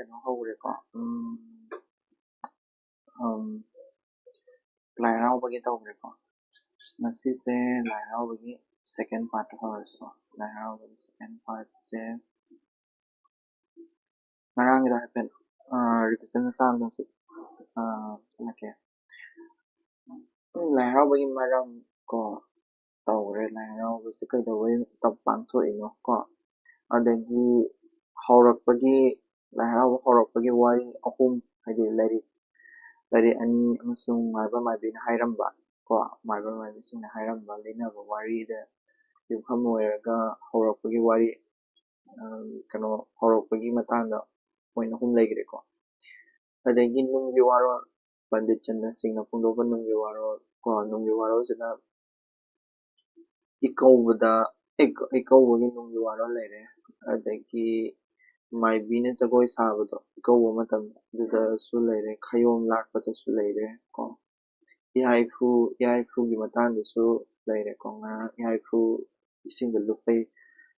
kano hawre ko Lai Haraoba tawre ko masi se Lai Haraoba second part hawre ko Lai Haraoba second part se marang ida happen represent sa dong su sanake Lai Haraoba marang ko tawre Lai Haraoba se kai dawe tab pang thoi no ko adagi haurakpagi Lai Haraoba haurakpagi wari ahum hadi lari ani amasung maiba maibina hairamba ko maiba maibisingna hairamba lenaba wari da yumkham oiraga haurakpagi wari kano haurakpagi matangda moina hum laigre ko adagi nunggi waro Pandit Chandra Singh na pungdoba nunggi waro ko nunggi waro sida ikawbagi nunggi waro laire adagi maibina jagoi sabado ikawba matamda dudasu laire khayom lakpadasu laire ko ihaifu gi matangdasu laire ko nga ihaifu isingda lupai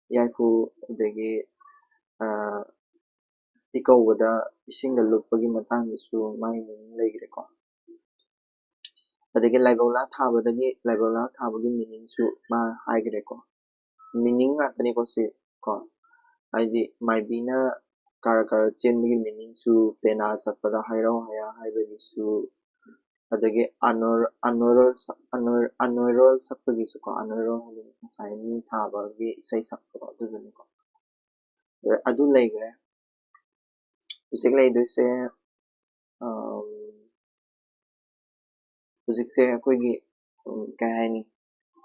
ihaifu adagi ikawbada isingda lupagi matangdasu mai meaning laigre ko adagi laibaula thabagi meaning su ma haigre ko meaning ngatani ko se ko haidi maibina karakara chenbagi meaning su pena sapada hairau haya haibagi su adagi anoral sakpagi su ko anoral hadi masai ni sabagi isai sakpado aduduni ko adu laigre Music laiduse hujikse akoigi kai haini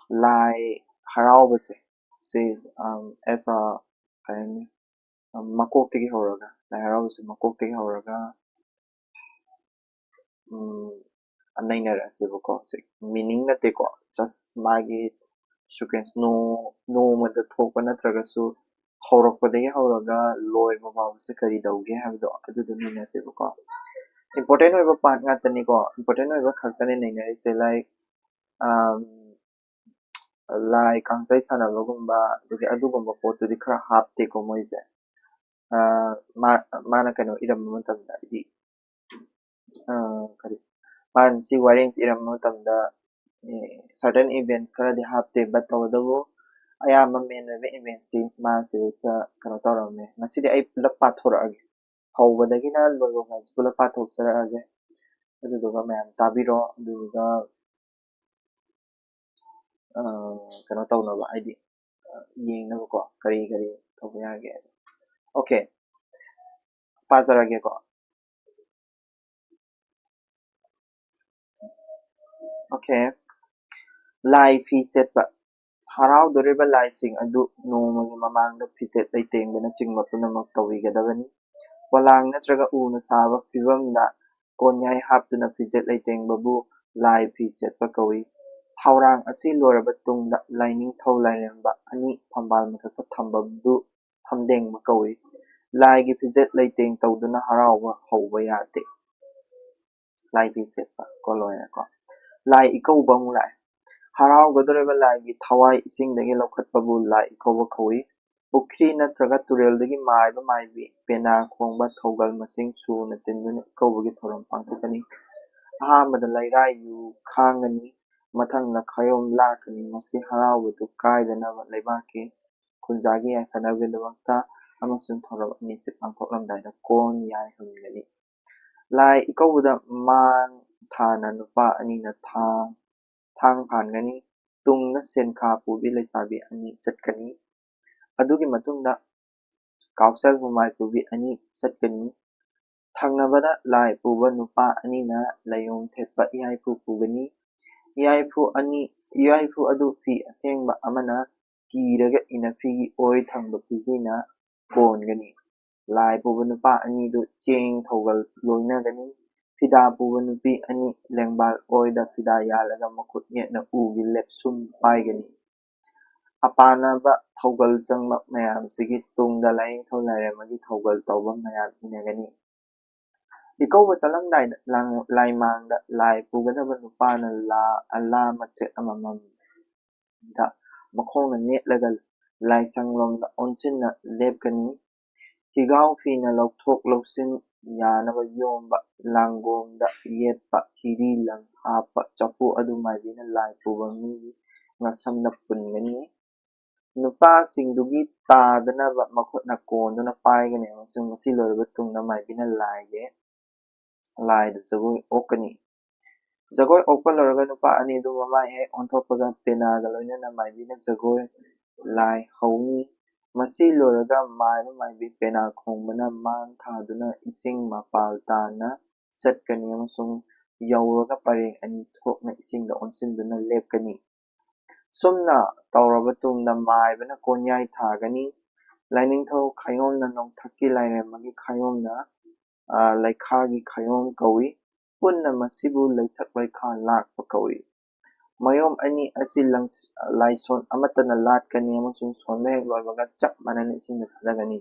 Lai Haraoba se says as a kaini makoktagi horaga Lai Haraoba se makoktagi horaga nainarase ko meaning nate ko just magi sequence no mada thokpa natragasu haurakpadagi horaga loiba fawse kari dauge habdo adudu nainase ko important oiba part ngatani ko important oiba khaktani nainarise like Lai kangsai sanabagumba adagi adugumba potudi khara hapte ko moise mana kano iram matamda idi kari man si warings iram matamda certain events khara di hapte but tawdabu ayama main events ti ma se sa kano tawrame ngasidi ai pulap pathorage hawbadagi na logo guys pulap pathoksarage aduduga mayam tabiro aduduga kano tawnaba aidi yengnaba ko kari tawba yage okay pazarage ko okay Lai fi setba haraudoriba laising adu nomagi mamangda fiset leitengbana chingma punamak tawigadabani walang natraga una saba fibamda konyai haptuna fiset leitengbabu Lai fi setba kawi thaurang asi loraba tungda laining thau lairemba ani phambal mathakta thambabdu thamdengma kawi Lai gi fiset leiteng tawduna haraoba hauba yate Lai fi setba ko loya ko Lai ikawba mu lai haraogadoriba Lai gi thawai isingdagi lokhatpabu Lai ikawba kawi pukri natraga tureldagi maiba maibi pena khongba thaugal masing suna tinduna ikawbagi thoram pangthokani ahambada lairai yu khangani mathangna khayom lakani masi haraobadu kaidanaba leibaki khunjagi yaikhanabgidabakta amasung thoram anise pangthoklamdaida kon yaihungani Lai ikawbada man thana nupa anina thang phangani tungna senkha pubi leisabi ani chatkani adugi matungda kausal humai pubi ani chatkani thangnabada Lai puba nupa anina layong thetpa ihaipu pugani ihaipu adu fi asengba amana kiraga inafigi oi thangba pijina kongani Lai puba nupa ani du cheng thogal loinagani Fida puba nupi ani lengbal oida fida yalaga makut na ugi lepsum paigani apanaba thogal changma mayam sigi tungda laing tholairemagi thogal tawba mayam inagani ikawba chalamdai laimangda Lai pugadaba nupana ala machet amamam da makhongna netlaga Lai sanglomda onchinna lepkani Higao fina lauthok lausin yanaba yomba langomda yetpa hiri lang hapa chapu adu maibina lai puba migi ngaksamna pungani nupasingdugi tadanaba makhutna konduna paigani amasung masi loiraba tungna maibina laida jagoi okani jagoi okpa loiraga nupa ani adu mamai he onthopaga penaga loinana maibina jagoi lai hauni masi loiraga maiba maibi pena khongbana mang thaduna ising mapal tana chatkani amasung yauraga pareng ani thokna isingda onsinduna lepkani sumna tauraba tungna maibana konyai thagani lainingthau khayomna nongthakki lairemagi khayomna laikhagi khayom kawi punna masibu laithak laikha lakpa kawi mayom ani asi laison amatana latkani amasung sonme loibaga chap manani isingda thadagani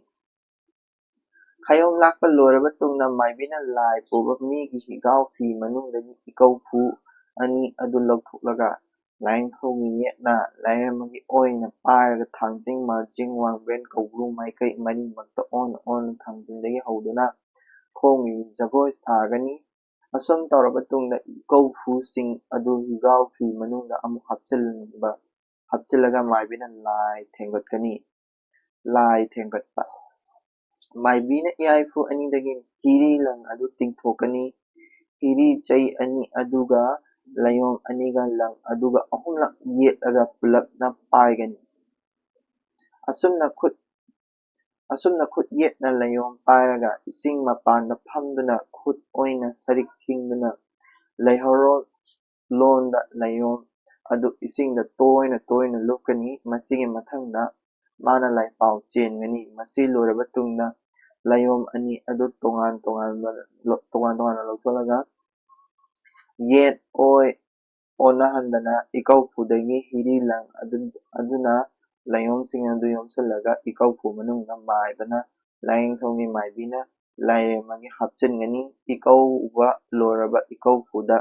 khayom lakpa loiraba tungna maibina lai puba migi higao fi manungdagi ikau phu ani adu lauthoklaga laingthaugi yetna lairemagi oina pairaga thangjing marjing wangbren kaubru maikai marimakta on thangjingdagi hauduna khongi jagoi sagani asum tauraba tungna ikau phu sing adu higao fi manungda amu hapchilaga maibina lai thenggatkani lai thenggatpa maibina iaifu anidagi hiri lang adu tingthokani hiri chai ani aduga layom aniga lang aduga ahumlak yetaga pulapna paigani asumna khut yetna layom pairaga ising mapanda phamduna khut oina sarik thingduna laihoro londa layom adu isingda toina lupkani masigi mathangda mana laipau chengani masi loiraba tungna layom ani adu tongan lautolaga yet oi onahandana ikau phudagi hiri lang aduna layom sing adu yomsalaga ikau phu manungna maibana laingthongi maibina lairemagi hapchengani ikau uba loiraba ikau phuda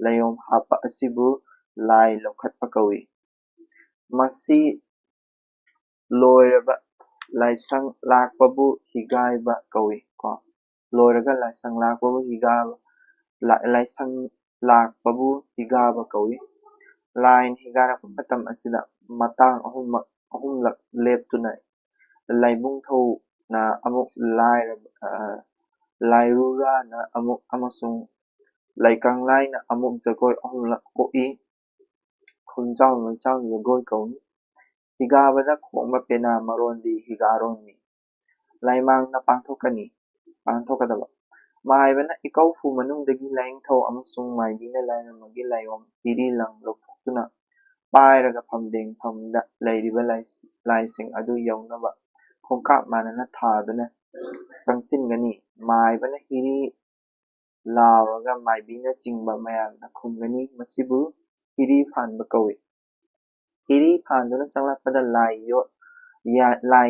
layom hapa asibu lai lokhatpa kawi masi loiraba laisang lakpabu higaiba kawi ko loiraga laisang lakpabu higaba laisang lakpabu higaba kawi lain higarappa matam asida matang ahumlak leptuna laibung thau na amuk lairura na amuk amasung laikanglai na amuk jagoi ahumlak oi khunjau jagoi kawi higabada khongba pena marondi higaronni laimangna pangthokadaba maibana ikau phu manungdagi laingthau amasung maibina lairamagi layom hiri lang lokthokuna pairaga famda lairiba laising adu yaunaba khongkap manana thaduna sangsingani maibana hiri lauraga maibina chingba mayamna khumgani masibu hiri phanba kawi hiri phanduna changlakpada lai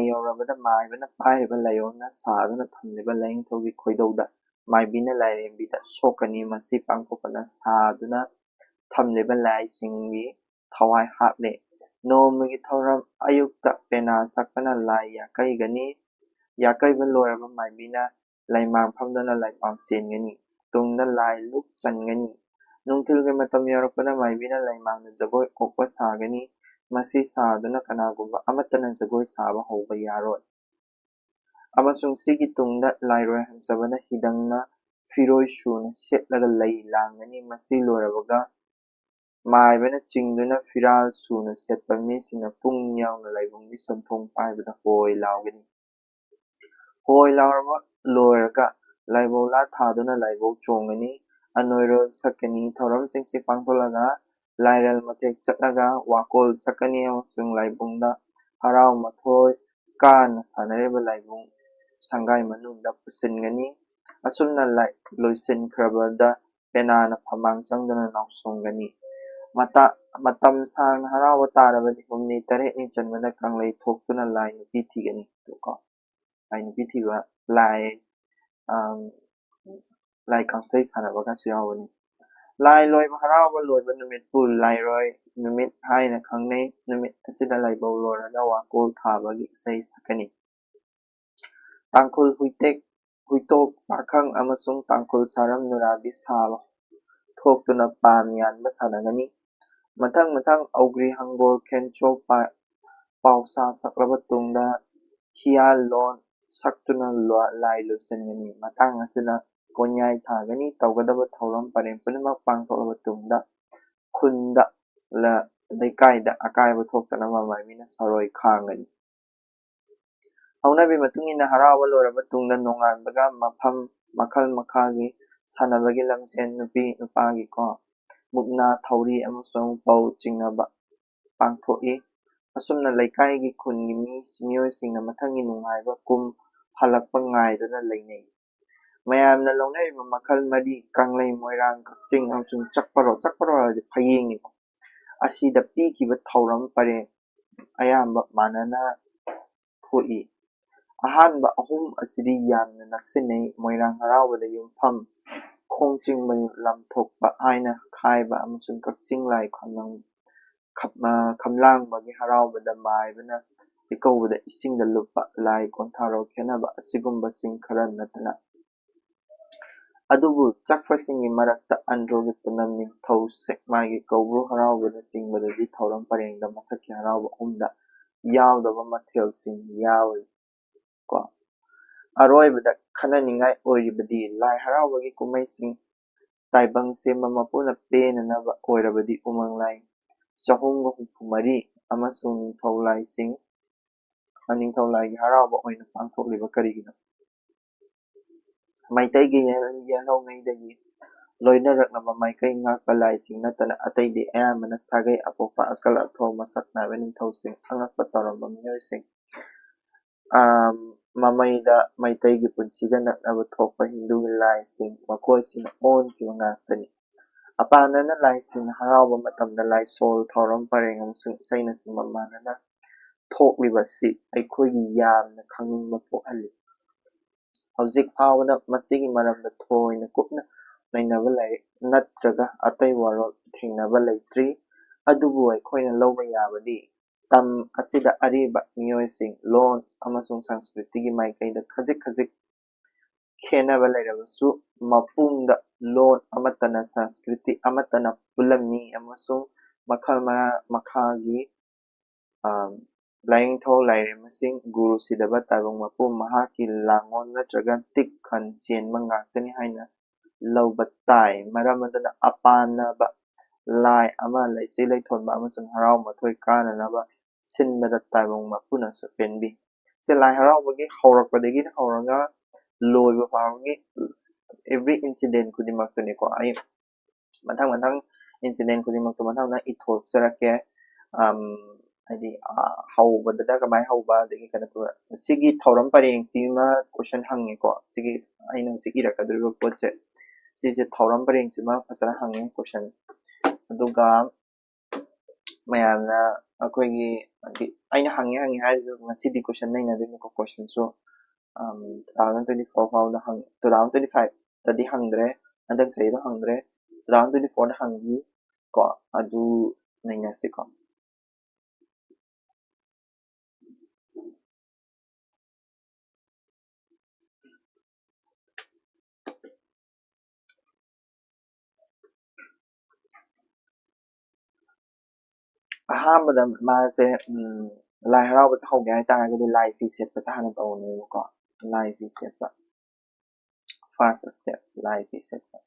yaurabada maibana pairiba layomna saduna thamliba laingthaugi khoidauda maibina lairembida sokani masi pangthokana saduna thamliba laisingi thawai haple nomagi thauram ayukta pena sakpana lai yakaiba loiraba maibina laimang phamduna laipam chengani tungna lai luk changani nungthilgi matam yaurapada maibina laimangna jagoi okpa sagani masi saduna kanagumba amatana jagoi saba hauba yaroi amasung sigi tungda lairoi hanjabana hidangna firoi suna setlaga lai langani masi loirabaga maibana chingduna firal suna setpa misina pung yauna laibungni santhong paibada hoi laugani hoi lauraba loiraga laibau la thaduna laibau chongani anoirol sakani thoram singsi pangtholaga lairal mathek chatlaga wakol sakani amasung laibungda harau mathoi kana sanariba laibung sangai manungda pusingani asumna loisinkrabada penana phamang changduna nausongani matam sang harawa tarabadi humni tarekni janmada kanglai thoktuna lai nupi thigani ko lai nupi thiba lai kangsai sanabaga suyawani lai loiba harawa loiba numit pu lai roi numit haina khangnei numit asida lai bau lorada wakol thabagi sai sakani tangkhul huitok pakhang amasung tangkhul saram nurabi saba thoktuna pam yanba sanagani mathang augri hangbol khencho pausa sakraba tungda hial lon saktuna lai losengani matang asina konyai thagani tawgadaba thoram parem punamak pangtholaba tungda khunda la leikaida akaiba thoktana mamaimina saroi khangani ꯍꯧꯅꯕꯤ ꯃꯇꯨꯡ ꯏꯟꯅ ꯍꯔꯥꯎꯕ ꯂꯣꯏꯔꯕ ꯇꯨꯡꯗ ꯅꯣꯡꯉꯥꯟꯕꯒ ꯃꯐꯝ ꯃꯈꯜ ꯃꯈꯥꯒꯤ ꯁꯥꯟꯅꯕꯒꯤ ꯂꯝꯖꯦꯟ ꯅꯨꯄꯤ ꯅꯨꯄꯥꯒꯤ ꯃꯨꯛꯅꯥ ꯊꯧꯔꯤ ꯑꯃꯁꯨꯡ ꯕꯧ ꯆꯤꯡꯅꯕ ꯄꯥꯡꯊꯣꯛꯏ ꯑꯁꯨꯝꯅ ꯂꯩꯀꯥꯏꯒꯤ ꯈꯨꯟꯒꯤ ꯃꯤꯑꯣꯏꯁꯤꯡꯅ ꯃꯊꯪꯒꯤ ꯅꯨꯡꯉꯥꯏꯕ ꯀꯨꯝ ꯍꯜꯂꯛꯄ ꯉꯥꯏꯗꯨꯅ ꯂꯩꯅꯩ ꯃꯌꯥꯝꯅ ꯂꯧꯅꯔꯤꯕ ꯃꯈꯜ ꯃꯔꯤ ꯀꯪꯂꯩ ꯃꯣꯏꯔꯥꯡ ꯀꯛꯆꯤꯡ ꯑꯃꯁꯨꯡ ꯆꯛꯄꯔꯣ ꯍꯥꯏꯕꯗꯤ ꯐꯌꯦꯡꯅꯤꯀꯣ ꯑꯁꯤꯗ ꯄꯤꯈꯤꯕ ꯊꯧꯔꯝ ꯄꯔꯦꯡ ꯑꯌꯥꯝꯕ ꯃꯥꯟꯅꯅ ꯊꯣꯛꯏ ꯑꯍꯥꯟꯕ ꯑꯍꯨꯝ ꯑꯁꯤꯗꯤ ꯌꯥꯝꯅ ꯅꯛꯁꯤꯟꯅꯩ ꯃꯣꯏꯔꯥꯡ ꯍꯔꯥꯎꯕꯗ ꯌꯨꯝꯐꯝ ꯈꯣꯡ ꯆꯤꯡꯕ ꯂꯝꯊꯣꯛꯄ ꯍꯥꯏꯅ ꯈꯥꯏꯕ ꯑꯃꯁꯨꯡ ꯀꯛꯆꯤꯡ ꯂꯥꯏ ꯈꯝꯂꯥꯡꯕꯒꯤ ꯍꯔꯥꯎꯕꯗ ꯃꯥꯏꯕꯅ ꯏꯀꯧꯕꯗ ꯏꯁꯤꯡꯗ ꯂꯨꯞꯄ ꯂꯥꯏ ꯀꯣꯟꯊꯥꯔꯣ ꯈꯦꯟꯅꯕ ꯑꯁꯤꯒꯨꯝꯕꯁꯤꯡ ꯈꯔ ꯅꯠꯇꯅ ꯑꯗꯨꯕꯨ ꯆꯛꯄꯁꯤꯡꯒꯤ ꯃꯔꯛꯇ ꯑꯟꯗ꯭ꯔꯣꯒꯤ ꯄꯨꯅꯝ ꯅꯤꯡꯊꯧ ꯁꯦꯛꯃꯥꯏꯒꯤ ꯀꯧꯕ꯭ꯔꯨ ꯍꯔꯥꯎꯕꯅꯆꯤꯡꯕꯗꯗꯤ ꯊꯧꯔꯝ ꯄꯔꯦꯡꯗ ꯃꯊꯛꯀꯤ ꯍꯔꯥꯎꯕ ꯑꯍꯨꯝꯗ ꯌꯥꯎꯗꯕ ꯃꯊꯦꯜꯁꯤꯡ ꯌꯥꯎꯏ ꯑꯔꯣꯏꯕꯗ ꯈꯟꯅꯅꯤꯡꯉꯥꯏ ꯑꯣꯏꯔꯤꯕꯗꯤ ꯂꯥꯏ ꯍꯔꯥꯎꯕꯒꯤ ꯀꯨꯝꯍꯩꯁꯤꯡ ꯇꯥꯏꯕꯪ ꯁꯦꯝꯕ ꯃꯄꯨꯅ ꯄꯦꯟꯅꯅꯕ ꯑꯣꯏꯔꯕꯗꯤ ꯎꯃꯪ ꯂꯥꯏ 364 ꯑꯃꯁꯨꯡ ꯅꯤꯡꯊꯧ ꯂꯥꯏꯒꯤ ꯍꯔꯥꯎꯕ ꯑꯣꯏꯅ ꯄꯥꯡꯊꯣꯛꯂꯤꯕ ꯀꯔꯤꯒꯤꯅꯣ ꯃꯩꯇꯩꯒꯤ ꯌꯦꯜꯍꯧꯉꯩꯗꯒꯤ ꯂꯣꯏꯅꯔꯛꯂꯕ ꯃꯥꯏꯀꯩ ꯉꯥꯛꯄ ꯂꯥꯏꯁꯤꯡ ꯅꯠꯇꯅ ꯑꯇꯩꯗꯤ ꯑꯌꯥꯝꯕꯅ ꯁꯥꯒꯩ ꯑꯄꯣꯛꯄ ꯑꯀꯜ ꯑꯊꯣꯡ ꯃꯁꯛ ꯅꯥꯏꯕ ꯅꯤꯡꯊꯧꯁꯤꯡ ꯑꯉꯛꯄ ꯇꯧꯔꯝꯕ ꯃꯤꯑꯣꯏꯁꯤꯡ ꯃꯃꯩꯗ ꯃꯩꯇꯩꯒꯤ ꯄꯨꯟꯁꯤꯒ ꯅꯛꯅꯕ ꯊꯣꯛꯄ ꯍꯤꯟꯗꯨꯒꯤ ꯂꯥꯏꯁꯤꯡ ꯃꯈꯣꯏꯁꯤꯡ ꯑꯣꯟꯈꯤꯕ ꯉꯥꯛꯇꯅꯤ ꯑꯄꯥꯟꯗꯅ ꯂꯥꯏꯁꯤꯡꯅ ꯍꯔꯥꯎꯕ ꯃꯇꯝꯗ ꯂꯥꯏꯁꯣꯜ ꯊꯧꯔꯝ ꯄꯔꯦꯡ ꯑꯃꯁꯨꯡ ꯏꯁꯩꯅꯆꯤꯡꯕ ꯃꯥꯟꯅꯅ ꯊꯣꯛꯂꯤꯕꯁꯤ ꯑꯩꯈꯣꯏꯒꯤ ꯌꯥꯝꯅ ꯈꯪꯅꯤꯡꯕ ꯄꯣꯛꯍꯜꯂꯤ ꯍꯧꯖꯤꯛ ꯐꯥꯎꯕꯗ ꯃꯁꯤꯒꯤ ꯃꯔꯝꯗ ꯊꯣꯏꯅ ꯀꯨꯞꯅ ꯅꯩꯅꯕ ꯂꯥꯏꯔꯤꯛ ꯅꯠꯇ꯭ꯔꯒ ꯑꯇꯩ ꯋꯥꯔꯣꯜ ꯊꯦꯡꯅꯕ ꯂꯩꯇ꯭ꯔꯤ ꯑꯗꯨꯕꯨ ꯑꯩꯈꯣꯏꯅ ꯂꯧꯕ ꯌꯥꯕꯗꯤ ꯇꯝ ꯑꯁꯤꯗ ꯑꯔꯤꯕ ꯃꯤꯑꯣꯏꯁꯤꯡ ꯂꯣꯟ ꯑꯃꯁꯨꯡ ꯁꯪꯁꯀ꯭ꯔꯤꯇꯤꯒꯤ ꯃꯥꯏꯀꯩꯗ ꯈꯖꯤꯛ ꯈꯦꯟꯅꯕ ꯂꯩꯔꯕꯁꯨ ꯃꯄꯨꯡꯗ ꯂꯣꯟ ꯑꯃꯠꯇꯅ ꯁꯪꯁꯀ꯭ꯔꯤꯇꯤ ꯑꯃꯠꯇꯅ ꯄꯨꯜꯂꯝꯃꯤ ꯑꯃꯁꯨꯡ ꯃꯈꯜ ꯃꯈꯥꯒꯤ ꯂꯥꯏꯅꯤꯡꯊꯧ ꯂꯥꯏꯔꯦꯝꯕꯁꯤꯡ ꯒꯨꯔꯨ ꯁꯤꯗꯕ ꯇꯥꯏꯕꯪ ꯃꯄꯨ ꯃꯍꯥꯛꯀꯤ ꯂꯥꯡꯑꯣꯜ ꯅꯠꯇ꯭ꯔꯒ ꯇꯤꯛ ꯈꯟ ꯆꯦꯟꯕ ꯉꯥꯛꯇꯅꯤ ꯍꯥꯏꯅ ꯂꯧꯕ ꯇꯥꯏ ꯃꯔꯝ ꯑꯗꯨꯅ ꯑꯄꯥꯟꯅꯕ ꯂꯥꯏ ꯑꯃ ꯂꯩꯆꯤꯜ ꯂꯩꯊꯣꯟꯕ ꯑꯃꯁꯨꯡ ꯍꯔꯥꯎ ꯃꯊꯣꯏ ꯀꯥꯅꯅꯕ ꯁꯤꯟꯕꯗ ꯇꯥꯏꯕꯪ ꯃꯄꯨꯅꯁꯨ ꯄꯦꯟꯕꯤ ꯁꯦ ꯂꯥꯏ ꯍꯔꯥꯎꯕꯒꯤ ꯍꯧꯔꯛꯄꯗꯒꯤ ꯍꯧꯔꯒ ꯂꯣꯏꯕ ꯐꯥꯎꯕꯒꯤ every incident khudimaqtani ai mathang incident khudimaqtu mathang ithorjarake ꯍꯥꯏꯗꯤ ꯍꯧꯕꯗ ꯀꯃꯥꯏ ꯍꯧꯕ ꯑꯗꯒꯤ ꯀꯩꯅꯣ ꯇꯧꯕ ꯁꯤꯒꯤ ꯊꯧꯔꯝ ꯄꯔꯦꯡꯁꯤꯃ ꯀꯣꯏꯁꯟ ꯍꯪꯉꯦꯀꯣ ꯁꯤꯒꯤ ꯑꯩꯅ ꯍꯧꯖꯤꯛ ꯏꯔꯛꯀꯗꯧꯔꯤꯕ ꯄꯣꯠꯁꯦ ꯁꯤꯁꯦ ꯊꯧꯔꯝ ꯄꯔꯦꯡꯁꯤꯃ ꯐꯖꯅ ꯍꯪꯉꯦ ꯀꯣꯏꯁꯟ ꯑꯗꯨꯒ ꯃꯌꯥꯝꯅ ꯑꯩꯈꯣꯏꯒꯤ ꯑꯩꯅ ꯍꯪꯉꯦ ꯍꯥꯏꯔꯤꯁꯨ ꯉꯁꯤꯗꯤ ꯀꯣꯏꯁꯟ ꯅꯩꯅꯗꯣꯏꯅꯤꯀꯣ ꯀꯣꯏꯁꯟꯁꯨ 2024 ꯐꯥꯎꯗ 2025 ꯇꯗꯤ ꯍꯪꯗ꯭ꯔꯦ ꯍꯟꯗꯛ ꯆꯍꯤꯗ ꯍꯪꯗ꯭ꯔꯦ 2024 ꯗ ꯍꯪꯉꯤ ꯀꯣ ꯑꯗꯨ ꯅꯩꯅꯁꯤꯀꯣ ꯑꯍꯥꯟꯕꯗ ꯃꯥꯁꯦ ꯂꯥꯏ ꯍꯔꯥꯎꯕꯁꯦ ꯍꯧꯒꯦ ꯍꯥꯏꯇꯥꯔꯒꯗꯤ ꯂꯥꯏ ꯐꯤ ꯁꯦꯠꯄꯁꯦ ꯍꯥꯟꯅ ꯇꯧꯅꯦꯕꯀꯣ ꯂꯥꯏ ꯐꯤ ꯁꯦꯠꯄ ꯐꯥꯔꯁ ꯁ꯭ꯇꯦꯞ ꯂꯥꯏ ꯐꯤ ꯁꯦꯠꯄ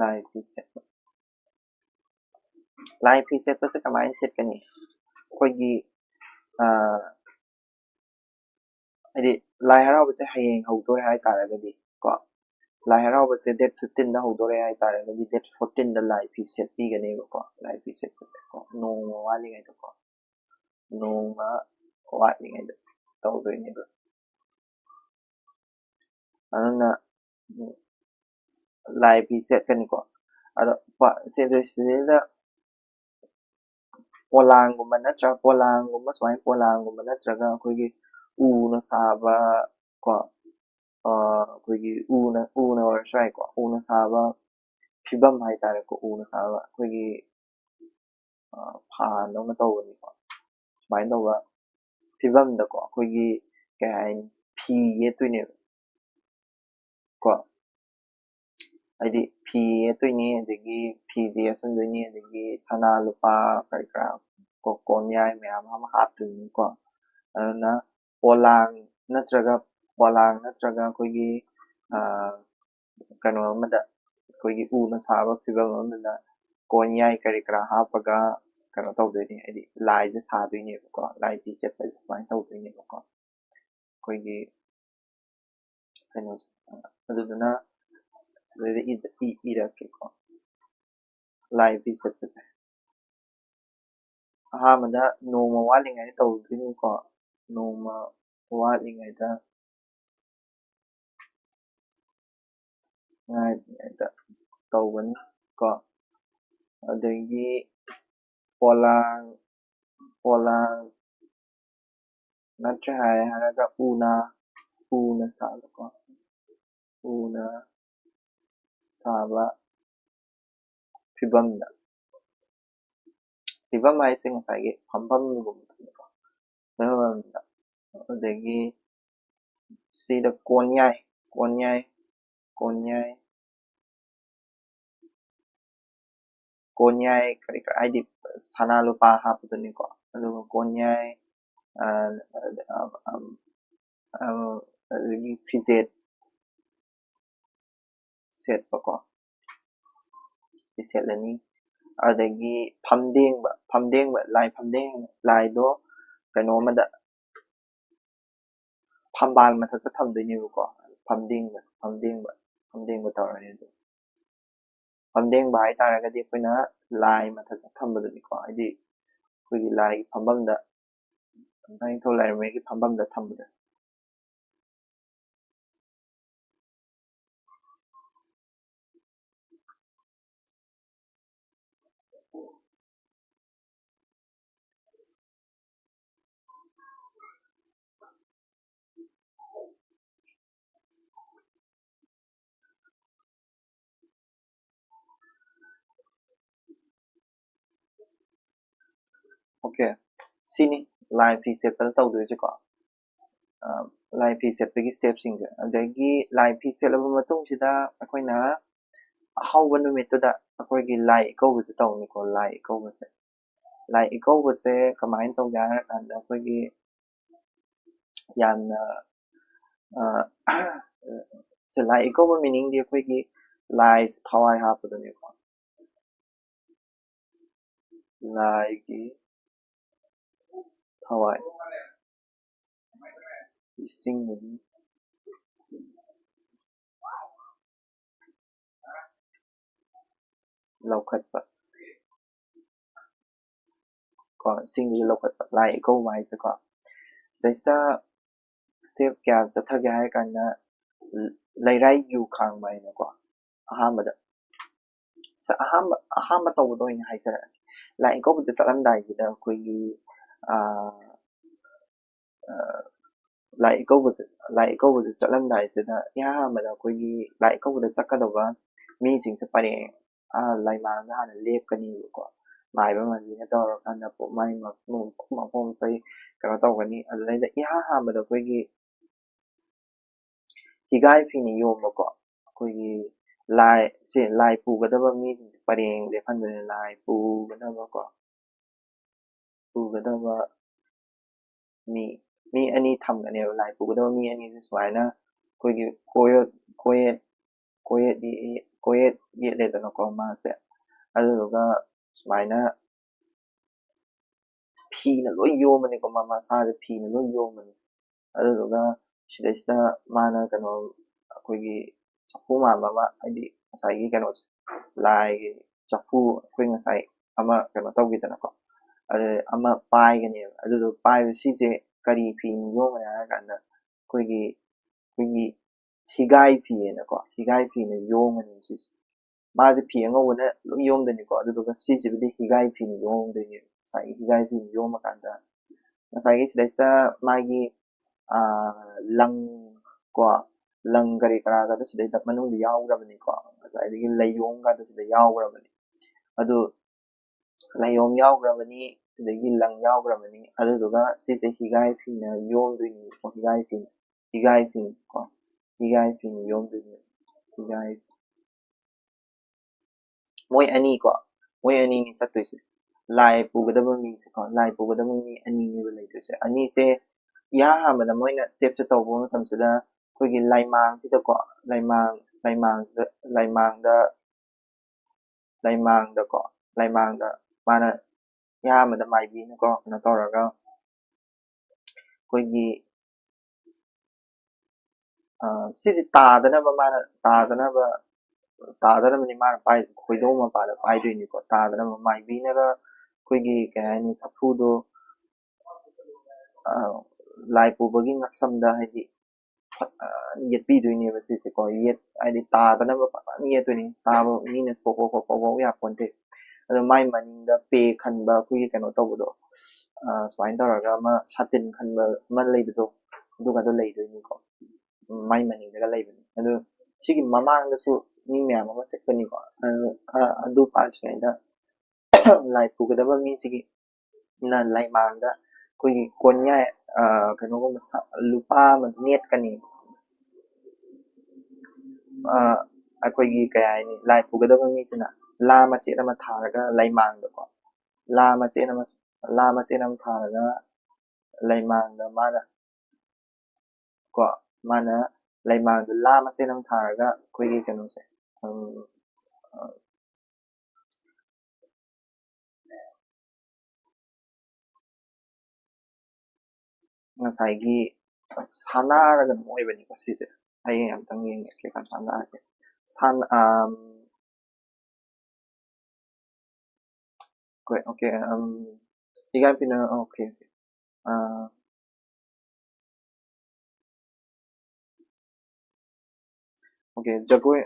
ꯂꯥꯏ ꯐꯤ ꯁꯦꯠꯄ ꯂꯥꯏ ꯐꯤ ꯁꯦꯠꯄꯁꯦ ꯀꯃꯥꯏꯅ ꯁꯦꯠꯀꯅꯤ ꯑꯩꯈꯣꯏꯒꯤ ꯍꯥꯏꯗꯤ ꯂꯥꯏ ꯍꯔꯥꯎꯕꯁꯦ ꯍꯌꯦꯡ ꯍꯧꯗꯣꯔꯦ ꯍꯥꯏꯇꯥꯔꯒꯗꯤ ꯀꯣ ꯂꯥꯏ ꯍꯔꯥꯎꯕꯁꯦ ꯗꯦꯠ 15 ꯗ ꯍꯧꯗꯣꯔꯦ ꯍꯥꯏꯇꯥꯔꯒꯗꯤ ꯗꯦꯠ 14 ꯗ ꯂꯥꯏ ꯐꯤ ꯁꯦꯠꯄꯤꯒꯅꯦꯕꯀꯣ ꯂꯥꯏ ꯐꯤ ꯁꯦꯠꯄꯁꯦ ꯀꯣ ꯅꯣꯡꯃ ꯋꯥꯠꯂꯤꯉꯩꯗꯀꯣ ꯅꯣꯡꯃ ꯋꯥꯠꯂꯤꯉꯩꯗ ꯇꯧꯗꯣꯏꯅꯦꯕ ꯑꯗꯨꯅ ꯂꯥꯏ ꯐꯤ ꯁꯦꯠꯀꯅꯤꯀꯣ ꯑꯗꯣ ꯁꯤꯗꯩꯁꯤꯗ ꯄꯣꯂꯥꯡꯒꯨꯝꯕ ꯅꯠꯇ꯭ꯔꯒ ꯄꯣꯂꯥꯡꯒꯨꯝꯕ ꯁꯨꯃꯥꯏꯅ ꯄꯣꯂꯥꯡꯒꯨꯝꯕ ꯅꯠꯇ꯭ꯔꯒ ꯑꯩꯈꯣꯏꯒꯤ ꯎꯅ ꯁꯥꯕ ꯀꯣ ꯑꯩꯈꯣꯏꯒꯤ ꯎꯅ ꯑꯣꯏꯔꯁꯨ ꯌꯥꯏꯀꯣ ꯎꯅ ꯁꯥꯕ ꯐꯤꯕꯝ ꯍꯥꯏꯇꯥꯔꯦꯀꯣ ꯎꯅ ꯁꯥꯕ ꯑꯩꯈꯣꯏꯒꯤ ꯐꯥꯟꯗꯧꯅ ꯇꯧꯕꯅꯤꯀꯣ ꯁꯨꯃꯥꯏꯅ ꯇꯧꯕ ꯐꯤꯕꯝꯗꯀꯣ ꯑꯩꯈꯣꯏꯒꯤ ꯀꯩ ꯍꯥꯏꯅꯤ ꯐꯤ ꯌꯦꯠꯇꯣꯏꯅꯦꯕ ꯀꯣ ꯍꯥꯏꯗꯤ ꯐꯤ ꯌꯦꯠꯇꯣꯏꯅꯤ ꯑꯗꯒꯤ ꯐꯤꯁꯦ ꯌꯦꯠꯁꯟꯗꯣꯏꯅꯤ ꯑꯗꯒꯤ ꯁꯅꯥ ꯂꯨꯄꯥ ꯀꯔꯤ ꯀꯔꯥ ꯀꯣꯟꯌꯥꯏ ꯃꯌꯥꯝ ꯑꯃ ꯍꯥꯞꯇꯣꯏꯅꯤꯀꯣ ꯑꯗꯨꯅ ꯄꯣꯂꯥꯡ ꯅꯠꯇ꯭ꯔꯒ ꯑꯩꯈꯣꯏꯒꯤ ꯀꯩꯅꯣ ꯑꯃꯗ ꯑꯩꯈꯣꯏꯒꯤ ꯎꯅ ꯁꯥꯕ ꯐꯤꯕꯝ ꯑꯃꯗ ꯀꯣꯟꯌꯥꯏ ꯀꯔꯤ ꯀꯔꯥ ꯍꯥꯞꯄꯒ ꯀꯩꯅꯣ ꯇꯧꯗꯣꯏꯅꯤ ꯍꯥꯏꯗꯤ ꯂꯥꯏꯁꯦ ꯁꯥꯗꯣꯏꯅꯦꯕꯀꯣ ꯂꯥꯏ ꯐꯤ ꯁꯦꯠꯄꯁꯦ ꯁꯨꯃꯥꯏꯅ ꯇꯧꯗꯣꯏꯅꯦꯕꯀꯣ ꯑꯩꯈꯣꯏꯒꯤ ꯀꯩꯅꯣꯁꯦ ꯑꯗꯨꯗꯨꯅ ꯁꯤꯗꯩꯗ ꯏꯔꯛꯀꯦꯀꯣ ꯂꯥꯏ ꯐꯤ ꯁꯦꯠꯄꯁꯦ ꯑꯍꯥꯟꯕꯗ ꯅꯣꯡꯃ ꯋꯥꯠꯂꯤꯉꯩꯗ ꯇꯧꯗꯣꯏꯅꯤꯀꯣ ꯅꯣꯡꯃ ꯋꯥꯠꯂꯤꯉꯩꯗ ꯇꯧꯕꯅꯤ ꯀꯣ ꯑꯗꯒꯤ ꯄꯣꯂꯥꯡ ꯅꯠꯇ꯭ꯔꯦ ꯍꯥꯏꯔꯒ ꯎꯅ ꯁꯥꯕꯀꯣ ꯎꯅ ꯁꯥꯕ ꯐꯤꯕꯝ ꯍꯥꯏꯁꯦ ꯉꯁꯥꯏꯒꯤ ꯐꯝꯐꯝꯒꯨꯝꯕꯗꯀꯣ ꯑꯗꯒꯤ ꯁꯤꯗ ꯀꯣꯟꯌꯥꯏ ꯀꯔꯤ ꯀꯔꯥ ꯍꯥꯏꯗꯤ ꯁꯅꯥ ꯂꯨꯄꯥ ꯍꯥꯞꯄꯗꯨꯅꯤꯀꯣ ꯑꯗꯨꯒ ꯀꯣꯟꯌꯥꯏ ꯑꯗꯒꯤ ꯐꯤꯖꯦꯠ ꯁꯦꯠꯄꯀꯣ ꯁꯦꯠꯂꯅꯤ ꯑꯗꯒꯤ ꯂꯥꯏꯗꯣ ꯀꯩꯅꯣꯃꯗ ꯐꯝꯕꯥꯜ ꯃꯊꯛꯇ ꯊꯝꯗꯣꯏꯅꯦꯕꯀꯣ ꯐꯝꯗꯦꯡꯕ ꯇꯧꯔꯅꯤ ꯑꯗꯨ ꯐꯝꯗꯦꯡꯕ ꯍꯥꯏꯇꯥꯔꯒꯗꯤ ꯑꯩꯈꯣꯏꯅ ꯂꯥꯏ ꯃꯊꯛꯇ ꯊꯝꯕꯗꯨꯅꯤꯀꯣ ꯍꯥꯏꯗꯤ ꯑꯩꯈꯣꯏꯒꯤ ꯂꯥꯏꯒꯤ ꯐꯝꯐꯝꯗ ꯅꯤꯡꯊꯧ ꯂꯥꯏꯔꯦꯝꯕꯤꯒꯤ ꯐꯝꯐꯝꯗ ꯊꯝꯕꯗ ꯑꯣꯀꯦ ꯁꯤꯅꯤ ꯂꯥꯏ ꯐꯤ ꯁꯦꯠꯄꯗ ꯇꯧꯗꯣꯏꯁꯦꯀꯣ ꯂꯥꯏ ꯐꯤ ꯁꯦꯠꯄꯒꯤ ꯁ꯭ꯇꯦꯞꯁꯤꯡꯁꯦ ꯑꯗꯒꯤ ꯂꯥꯏ ꯐꯤ ꯁꯦꯠꯂꯕ ꯃꯇꯨꯡꯁꯤꯗ ꯑꯩꯈꯣꯏꯅ ꯑꯍꯧꯕ ꯅꯨꯃꯤꯠꯇꯨꯗ ꯑꯩꯈꯣꯏꯒꯤ ꯂꯥꯏ ꯏꯀꯧꯕꯁꯦ ꯇꯧꯅꯤꯀꯣ ꯂꯥꯏ ꯏꯀꯧꯕꯁꯦ ꯀꯃꯥꯏꯅ ꯇꯧꯒꯦ ꯍꯥꯏꯔ ꯀꯥꯟꯗ ꯑꯩꯈꯣꯏꯒꯤ ꯌꯥꯝꯅ ꯂꯥꯏ ꯏꯀꯧꯕ ꯃꯤꯅꯤꯡꯗꯤ ꯑꯩꯈꯣꯏꯒꯤ ꯂꯥꯏꯁꯦ ꯊꯋꯥꯏ ꯍꯥꯞꯄꯗꯨꯅꯦꯀꯣ ꯂꯥꯏꯒꯤ ꯊꯋꯥꯏ ꯏꯁꯤꯡꯗꯒꯤ ꯂꯧꯈꯠꯄ ꯀꯣ ꯏꯁꯤꯡꯗꯒꯤ ꯂꯧꯈꯠꯄ ꯂꯥꯏ ꯏꯀꯧꯕ ꯍꯥꯏꯁꯦꯀꯣ ꯁꯤꯗꯩꯁꯤꯗ ꯁ꯭ꯇꯦꯞ ꯀꯌꯥ ꯆꯠꯊꯒꯦ ꯍꯥꯏꯔ ꯀꯥꯟꯗ ꯂꯩꯔꯥꯏ ꯌꯨ ꯈꯥꯡꯕ ꯍꯥꯏꯅꯀꯣ ꯑꯍꯥꯟꯕꯗ ꯑꯍꯥꯟꯕ ꯇꯧꯕꯗ ꯑꯣꯏꯅ ꯍꯥꯏꯖꯔꯛꯑꯒꯦ ꯂꯥꯏ ꯏꯀꯧꯕꯁꯦ ꯆꯠꯂꯝꯗꯥꯏꯁꯤꯗ ꯑꯩꯈꯣꯏꯒꯤ ꯂꯥꯏ ꯏꯀꯧꯕꯁꯦ ꯆꯠꯂꯝꯗꯥꯏꯁꯤꯗ ꯏꯍꯥꯟ ꯍꯥꯟꯕꯗ ꯑꯩꯈꯣꯏꯒꯤ ꯂꯥꯏ ꯏꯀꯧꯕꯗ ꯆꯠꯀꯗꯧꯕ ꯃꯤꯁꯤꯡꯁꯦ ꯄꯔꯦꯡ ꯂꯥꯏꯃꯥꯡꯗ ꯍꯥꯟꯅ ꯂꯦꯞꯀꯅꯤꯕꯀꯣ ꯃꯥꯏꯕ ꯃꯥꯏꯕꯤꯅ ꯇꯧꯔꯀꯥꯟꯗ ꯃꯥꯏ ꯃꯄꯣꯝ ꯆꯩ ꯀꯩꯅꯣ ꯇꯧꯒꯅꯤ ꯑꯗꯨꯗꯩꯗ ꯏꯍꯥꯟ ꯍꯥꯟꯕꯗ ꯑꯩꯈꯣꯏꯒꯤ ꯍꯤꯒꯥꯏ ꯐꯤꯅ ꯌꯣꯝꯕꯀꯣ ꯑꯩꯈꯣꯏꯒꯤ ꯂꯥꯏ ꯄꯨꯒꯗꯕ ꯃꯤꯁꯤꯡꯁꯦ ꯄꯔꯦꯡ ꯂꯦꯞꯍꯟꯗꯣꯏꯅꯦ ꯂꯥꯏ ꯄꯨꯒꯗꯕ ꯃꯤ ꯑꯅꯤ ꯊꯝꯒꯅꯦꯕ ꯂꯥꯏ ꯄꯨꯒꯗꯕ ꯃꯤ ꯑꯅꯤꯁꯦ ꯁꯨꯃꯥꯏꯅ ꯑꯩꯈꯣꯏꯒꯤ ꯀꯣꯌꯦꯠ ꯌꯦꯠꯂꯦꯗꯅꯀꯣ ꯃꯥꯁꯦ ꯑꯗꯨꯗꯨꯒ ꯁꯨꯃꯥꯏꯅ ꯐꯤꯅ ꯂꯣꯏ ꯌꯣꯝꯕꯅꯤꯀꯣ ꯃꯁꯥꯁꯦ ꯐꯤꯅ ꯂꯣꯏ ꯌꯣꯝꯕꯅꯤ ꯑꯗꯨꯗꯨꯒ ꯁꯤꯗꯩꯁꯤꯗ ꯃꯥꯅ ꯀꯩꯅꯣ ꯑꯩꯈꯣꯏꯒꯤ ꯆꯐꯨ ꯃꯥꯟꯕ ꯑꯃ ꯍꯥꯏꯗꯤ ꯉꯁꯥꯏꯒꯤ ꯀꯩꯅꯣꯁꯦ ꯂꯥꯏꯒꯤ ꯆꯐꯨ ꯑꯩꯈꯣꯏ ꯉꯁꯥꯏ ꯑꯃ ꯀꯩꯅꯣ ꯇꯧꯈꯤꯗꯅꯀꯣ ꯑꯗꯨ ꯑꯃ ꯄꯥꯏꯒꯅꯦꯕ ꯑꯗꯨꯗꯣ ꯄꯥꯏꯕ ꯁꯤꯁꯦ ꯀꯔꯤ ꯐꯤꯅ ꯌꯣꯝꯒꯅꯤ ꯍꯥꯏꯔ ꯀꯥꯟꯗ ꯑꯩꯈꯣꯏꯒꯤ ꯍꯤꯒꯥꯏ ꯐꯤꯅꯀꯣ ꯍꯤꯒꯥꯏ ꯐꯤꯅ ꯌꯣꯝꯒꯅꯤ ꯁꯤꯁꯦ ꯃꯥꯁꯦ ꯐꯤ ꯑꯉꯧꯕꯅ ꯂꯣꯏ ꯌꯣꯝꯗꯣꯏꯅꯤꯀꯣ ꯑꯗꯨꯗꯨꯒ ꯁꯤꯁꯤꯕꯨꯗꯤ ꯍꯤꯒꯥꯏ ꯐꯤꯅ ꯌꯣꯝꯗꯣꯏꯅꯦꯕ ꯉꯁꯥꯏꯒꯤ ꯍꯤꯒꯥꯏ ꯐꯤꯅ ꯌꯣꯝꯃꯀꯥꯟꯗ ꯉꯁꯥꯏꯒꯤ ꯁꯤꯗꯩꯁꯤꯗ ꯃꯥꯒꯤ ꯂꯪ ꯀꯣ lang kari karaga sida dap manung di yaurabani ko ngasaygi layom ga sida yaurabani adu layom yaurabani sidagi lang yaurabani aduduga sise higai phina yomduni ko higai phina ko higai phina yomduni higai moi ani ko moi ani ni satoise lai pugadaba mi se ko lai pugadaba mi ani ni ba leitoise ani se ya hamada moina step se tawbo matam sida koigi laimang sida ko laimang da ko laimang da mana ya hamada maibi na ko na toraga koigi sisi tadana ba mana tadana mani mana pai koido ma pada pai do ni ko tadana ma maibi na ga koigi kani safudo lai pubagi ngaksamda haidi yet pi do ni ba sisi ko yet haidi tadana ba ni yet ni taba ni na so ko ya ponte ado mai maninda pe khanba koigi kano tawdo swain taraga ma satin khanba ma leibido duga do leido ni ko mai maninda ga leibani ado sigi mamangdasu mi miyam ama chakpani ko adu pachkaida lai pugadaba mi sigi na laimangda koigi konya kano ko lupa ma net kani akoigi kaya ni lai pugadaba mi sina la machet ama tharaga laimangda ko la machet ama tharaga laimangda mana ko mana laimangda la machet ama tharaga koigi kano se ngasaygi sanaraga moibani ko sise ay amtang yeng ke kan sanarage san okay tiga pina okay okay jagoi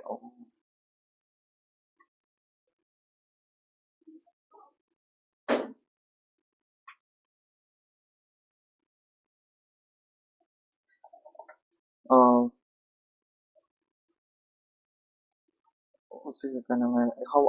sige kanang how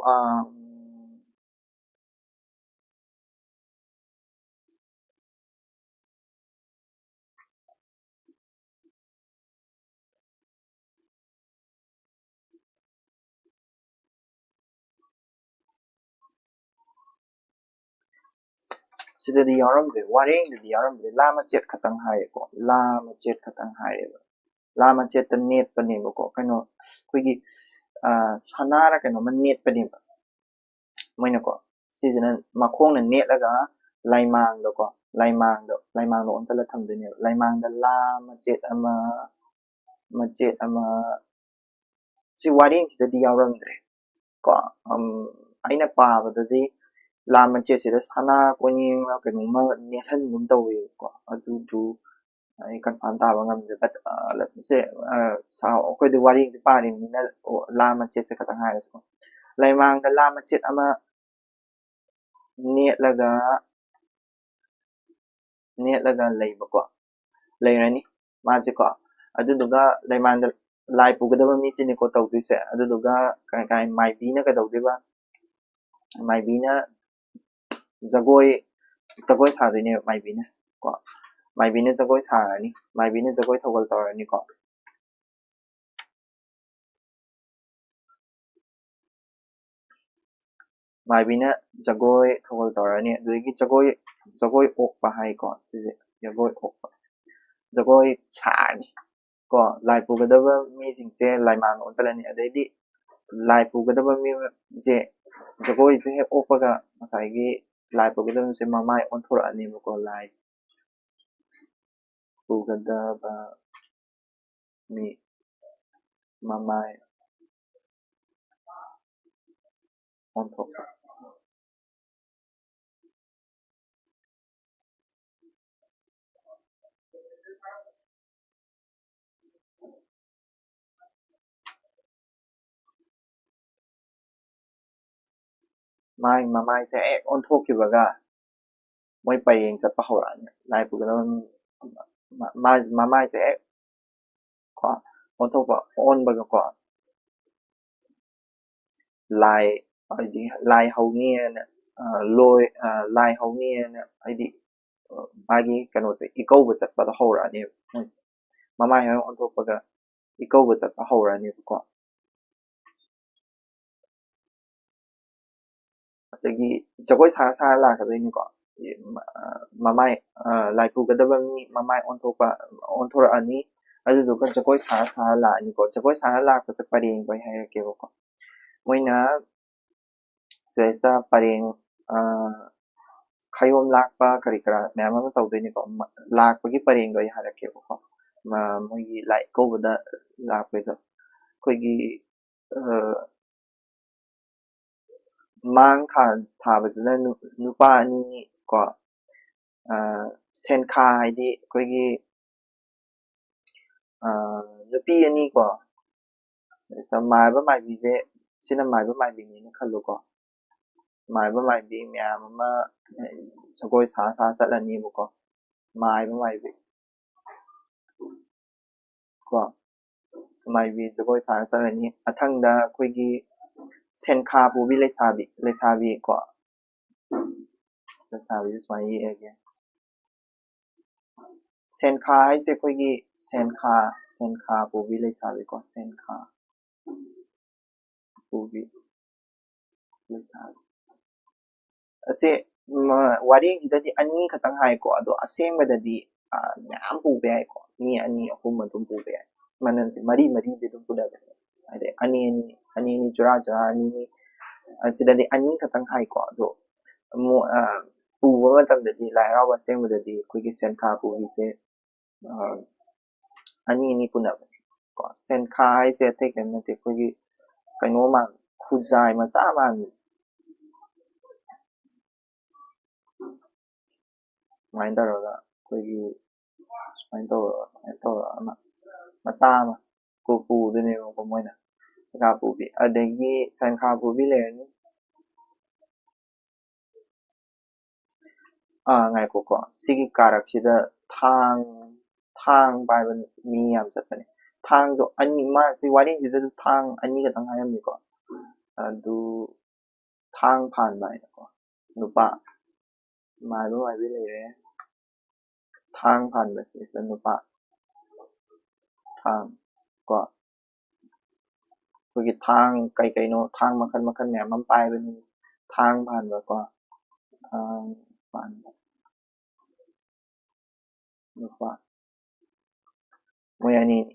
sidadi yaramde warengdadi yaramde lama chet khatang hai ko lama chet khatang hai lama chet ta net pani ko kano koigi sanara kano man net pani moina ko sijana makhong na net laga laimang do ko laimang do onsala thamdine laimang da lama chet ama si wareng sidadi yaramde ko aina pabadadi lama chet sida sana konyeng la kano ma nethan gum tawi ko adu ai kan pan ta bangam de but let me say sao ko de wari de pa ni na lama chet se katang hai ko laimang da lama chet ama net laga leiba ko leirani ma je ko adu duga laimang da lai pugadaba mi sini ko tawdu se adu duga kai mai bi na ka tawdu ba mai bi na jagoi sa de ne mai bi na ko mai bi na jagoi sa ni mai bi na jagoi thawal tawrani ko mai bi na jagoi thawal tawrani adagi jagoi okpa hai ko sije jagoi sani ko lai pugadaba mi singse laimang on chalani adadi lai pugadaba mi je jagoi je he okpaga masai lai pugadaba se mamai on thorani ko lai pugadaba mi mamai on thor mai mamai se on thokibaga moi payeng chatpa horani lai pugadaba mamai se ko ꯑꯣꯟꯊꯣꯛꯄ ꯑꯣꯟꯕꯒꯀꯣ ꯂꯥꯏ ꯍꯥꯏꯗꯤ ꯂꯥꯏ ꯍꯧꯅꯤꯅ ꯂꯥꯏ ꯍꯧꯅꯤꯅ ꯍꯥꯏꯗꯤ ꯃꯥꯒꯤ ꯀꯩꯅꯣꯁꯦ ꯏꯀꯧꯕ ꯆꯠꯄꯗ ꯍꯧꯔꯛꯑꯅꯦꯕ ꯃꯣꯏꯁꯦ ꯃꯃꯥꯏ ꯍꯦꯛ ꯑꯣꯟꯊꯣꯛꯄꯒ ꯏꯀꯧꯕ ꯆꯠꯄ ꯍꯧꯔꯛꯑꯅꯦꯕꯀꯣ ꯑꯗꯒꯤ ꯖꯒꯣꯏ ꯁꯥꯔ ꯁꯥꯔ ꯂꯥꯛꯀꯗꯣꯏꯅꯤꯀꯣ ꯃꯃꯥꯏ ꯂꯥꯏ ꯄꯨꯒꯗꯕ ꯃꯤ ꯃꯃꯥꯏ ꯑꯣꯟꯊꯣꯔꯛꯑꯅꯤ ꯑꯗꯨꯗꯨꯒ ꯖꯒꯣꯏ ꯁꯥꯔ ꯁꯥꯔ ꯂꯥꯛꯑꯅꯤꯀꯣ ꯖꯒꯣꯏ ꯁꯥꯔ ꯂꯥꯛꯄꯁꯦ ꯄꯔꯦꯡ ꯀꯣꯏ ꯍꯥꯏꯔꯛꯀꯦꯕꯀꯣ ꯃꯣꯏꯅ ꯁꯤꯗꯩꯁꯤꯗ ꯄꯔꯦꯡ ꯈꯌꯣꯝ ꯂꯥꯛꯄ ꯀꯔꯤ ꯀꯔꯥ ꯃꯌꯥꯝ ꯑꯃ ꯇꯧꯗꯣꯏꯅꯤꯀꯣ ꯂꯥꯛꯄꯒꯤ ꯄꯔꯦꯡꯗꯣ ꯑꯩ ꯍꯥꯏꯔꯛꯀꯦꯕꯀꯣ ꯃꯣꯏꯒꯤ ꯂꯥꯏ ꯀꯧꯕꯗ ꯂꯥꯛꯄꯩꯗꯣ ꯑꯩꯈꯣꯏꯒꯤ ꯃꯥꯡ ꯊꯥꯕꯁꯤꯅ ꯅꯨꯄꯥ ꯑꯅꯤ ꯀꯣ ꯁꯦꯟꯈꯥ ꯍꯥꯏꯗꯤ ꯑꯩꯈꯣꯏꯒꯤ ꯅꯨꯄꯤ ꯑꯅꯤ ꯀꯣ ꯁꯤꯗ ꯃꯥꯏꯕ ꯃꯥꯏꯕꯤꯁꯦ ꯁꯤꯅ ꯃꯥꯏꯕ ꯃꯥꯏꯕꯤꯅꯦꯅ ꯈꯜꯂꯣꯀꯣ ꯃꯥꯏꯕ ꯃꯥꯏꯕꯤ ꯃꯌꯥꯝ ꯑꯃ ꯖꯒꯣꯏ ꯁꯥ ꯁꯥ ꯆꯠꯂꯅꯤꯕꯀꯣ ꯃꯥꯏꯕ ꯃꯥꯏꯕꯤ ꯀꯣ ꯃꯥꯏꯕꯤ ꯖꯒꯣꯏ ꯁꯥꯔ ꯆꯠꯂꯅꯤ ꯃꯊꯪꯗ ꯑꯩꯈꯣꯏꯒꯤ ꯁꯦꯟꯈꯥ ꯄꯨꯕꯤ ꯂꯩꯁꯥꯕꯤ ꯀꯣ ꯂꯩꯁꯥꯕꯤꯁꯦ ꯁꯨꯃꯥꯏꯅ ꯌꯦꯛꯑꯒꯦ ꯁꯦꯟꯈꯥ ꯍꯥꯏꯁꯦ ꯑꯩꯈꯣꯏꯒꯤ ꯁꯦꯟꯈꯥ ꯄꯨꯕꯤ ꯂꯩꯁꯥꯕꯤꯀꯣ ꯁꯦꯟꯈꯥ ꯄꯨꯕꯤ ꯂꯩꯁꯥꯕꯤ ꯑꯁꯦ ꯋꯥꯔꯦꯡꯁꯤꯗꯗꯤ ꯑꯅꯤ ꯈꯛꯇꯪ ꯍꯥꯏꯀꯣ ꯑꯗꯣ ꯑꯁꯦꯡꯕꯗꯗꯤ ꯃꯌꯥꯝ ꯄꯨꯕ ꯌꯥꯏꯀꯣ ꯃꯤ ꯑꯅꯤ ꯑꯍꯨꯝ ꯑꯗꯨꯝ ꯄꯨꯕ ꯌꯥꯏ ꯃꯅꯜꯁꯦ ꯃꯔꯤꯗꯤ ꯑꯗꯨꯝ ꯄꯨꯅꯕꯅꯦ ꯍꯥꯏꯗꯤ ꯑꯅꯤ ꯖꯨꯔꯥ ꯑꯅꯤ ꯁꯤꯗꯗꯤ ꯑꯅꯤ ꯈꯛꯇꯪ ꯍꯥꯏꯀꯣ ꯑꯗꯣ ꯑꯃꯨꯛ ꯄꯨꯕ ꯃꯇꯝꯗꯗꯤ ꯂꯥꯏ ꯍꯔꯥꯎꯕ ꯑꯁꯦꯡꯕꯗꯗꯤ ꯑꯩꯈꯣꯏꯒꯤ ꯁꯦꯟꯈꯥ ꯄꯨꯕꯤꯁꯦ ꯑꯅꯤ ꯄꯨꯅꯕꯅꯦ ꯀꯣ ꯁꯦꯟꯈꯥ ꯍꯥꯏꯁꯦ ꯑꯇꯩ ꯀꯔꯤꯝ ꯅꯠꯇꯦ ꯑꯩꯈꯣꯏꯒꯤ ꯀꯩꯅꯣ ꯈꯨꯖꯥꯏ ꯃꯆꯥ ꯁꯨꯃꯥꯏꯅ ꯇꯧꯔꯒ ꯑꯩꯈꯣꯏꯒꯤ ꯁꯨꯃꯥꯏꯅ ꯇꯧꯔꯒ ꯑꯃ ꯃꯆꯥ ꯑꯃ ꯄꯨꯗꯣꯏꯅꯦꯕꯀꯣ ꯃꯣꯏꯅ ꯁꯦꯟꯈꯥ ꯄꯨꯕꯤ ꯑꯗꯒꯤ ꯁꯦꯟꯈꯥ ꯄꯨꯕꯤ ꯂꯩꯔꯅꯤ ꯉꯥꯏꯈꯣꯀꯣ ꯁꯤꯒꯤ ꯀꯥꯔꯛꯁꯤꯗ ꯊꯥꯡ ꯄꯥꯏꯕ ꯃꯤ ꯌꯥꯝ ꯆꯠꯄꯅꯦ ꯊꯥꯡꯗꯣ ꯁꯤ ꯋꯥꯔꯦꯡꯁꯤꯗꯁꯨ ꯊꯥꯡ ꯑꯅꯤ ꯈꯛꯇꯪ ꯍꯥꯏꯔꯝꯃꯤꯀꯣ ꯑꯗꯨ ꯊꯥꯡ ꯐꯥꯟꯕ ꯍꯥꯏꯅꯀꯣ ꯅꯨꯄꯥ ꯃꯥꯏꯕ ꯃꯥꯏꯕꯤ ꯂꯩꯔꯦ ꯊꯥꯡ ꯐꯥꯟꯕꯁꯤꯗ ꯅꯨꯄꯥ ꯊꯥꯡ ꯀꯣ ꯑꯩꯈꯣꯏꯒꯤ ꯊꯥꯡ ꯀꯩꯅꯣ ꯊꯥꯡ ꯃꯈꯜ ꯃꯌꯥꯝ ꯑꯃ ꯄꯥꯏꯕꯅꯤ ꯊꯥꯡ ꯐꯥꯟꯕ ꯀꯣ ꯊꯥꯡ ꯐꯥꯟꯕ ꯅꯨꯄꯥ ꯃꯣꯏ ꯑꯅꯤꯅꯤ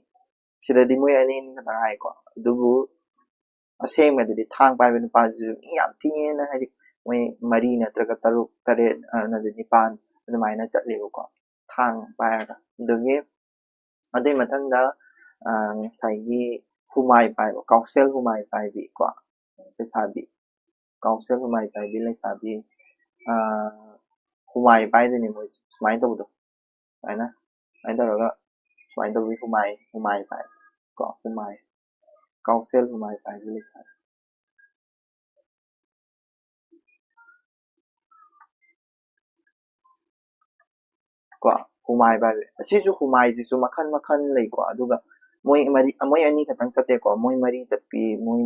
ꯁꯤꯗꯗꯤ ꯃꯣꯏ ꯑꯅꯤ ꯈꯛꯇꯪ ꯍꯥꯏꯀꯣ ꯑꯗꯨꯕꯨ ꯑꯁꯦꯡꯕꯗꯗꯤ ꯊꯥꯡ ꯄꯥꯏꯕ ꯅꯨꯄꯥꯁꯤꯁꯨ ꯃꯤ ꯌꯥꯝ ꯊꯤꯅ ꯍꯥꯏꯗꯤ ꯃꯣꯏ ꯃꯔꯤ ꯅꯠꯇ꯭ꯔꯒ ꯇꯔꯨꯛ ꯇꯔꯦꯠ ꯅꯠꯇ꯭ꯔꯒ ꯅꯤꯄꯥꯟ ꯑꯗꯨꯃꯥꯏꯅ ꯆꯠꯂꯦꯕꯀꯣ ꯊꯥꯡ ꯄꯥꯏꯔꯒ ꯑꯗꯨꯒꯤ ꯃꯊꯪꯗ ꯉꯁꯥꯏꯒꯤ ꯍꯨꯃꯥꯏ ꯄꯥꯏꯕ ꯀꯥꯎꯁꯦꯜ ꯍꯨꯃꯥꯏ ꯄꯥꯏꯕꯤ ꯀꯣ ꯂꯩꯁꯥꯕꯤ ꯀꯥꯎꯁꯦꯜ ꯍꯨꯃꯥꯏ ꯄꯥꯏꯕꯤ ꯂꯩꯁꯥꯕꯤ ꯍꯨꯃꯥꯏ ꯄꯥꯏꯗꯣꯏꯅꯤ ꯃꯣꯏꯁꯦ ꯁꯨꯃꯥꯏꯅ ꯇꯧꯕꯗꯣ ꯁꯨꯃꯥꯏꯅ ꯇꯧꯔꯒ ꯁꯨꯃꯥꯏꯅ ꯇꯧꯕꯤ ꯍꯨꯃꯥꯏ ꯄꯥꯏ ꯀꯣ ꯍꯨꯃꯥꯏ ꯀꯥꯎꯁꯦꯜ ꯍꯨꯃꯥꯏ ꯄꯥꯏꯕꯤ ꯂꯩꯁꯥꯕꯤ ꯀꯣ ꯍꯨꯃꯥꯏ ꯄꯥꯏꯕꯤ ꯑꯁꯤꯁꯨ ꯍꯨꯃꯥꯏꯁꯤꯁꯨ ꯃꯈꯜ ꯂꯩꯀꯣ ꯑꯗꯨꯒ ꯃꯣꯏ ꯑꯅꯤ ꯈꯛꯇꯪ ꯆꯠꯇꯦꯀꯣ ꯃꯣꯏ ꯃꯔꯤ ꯆꯠꯄꯤ ꯃꯣꯏ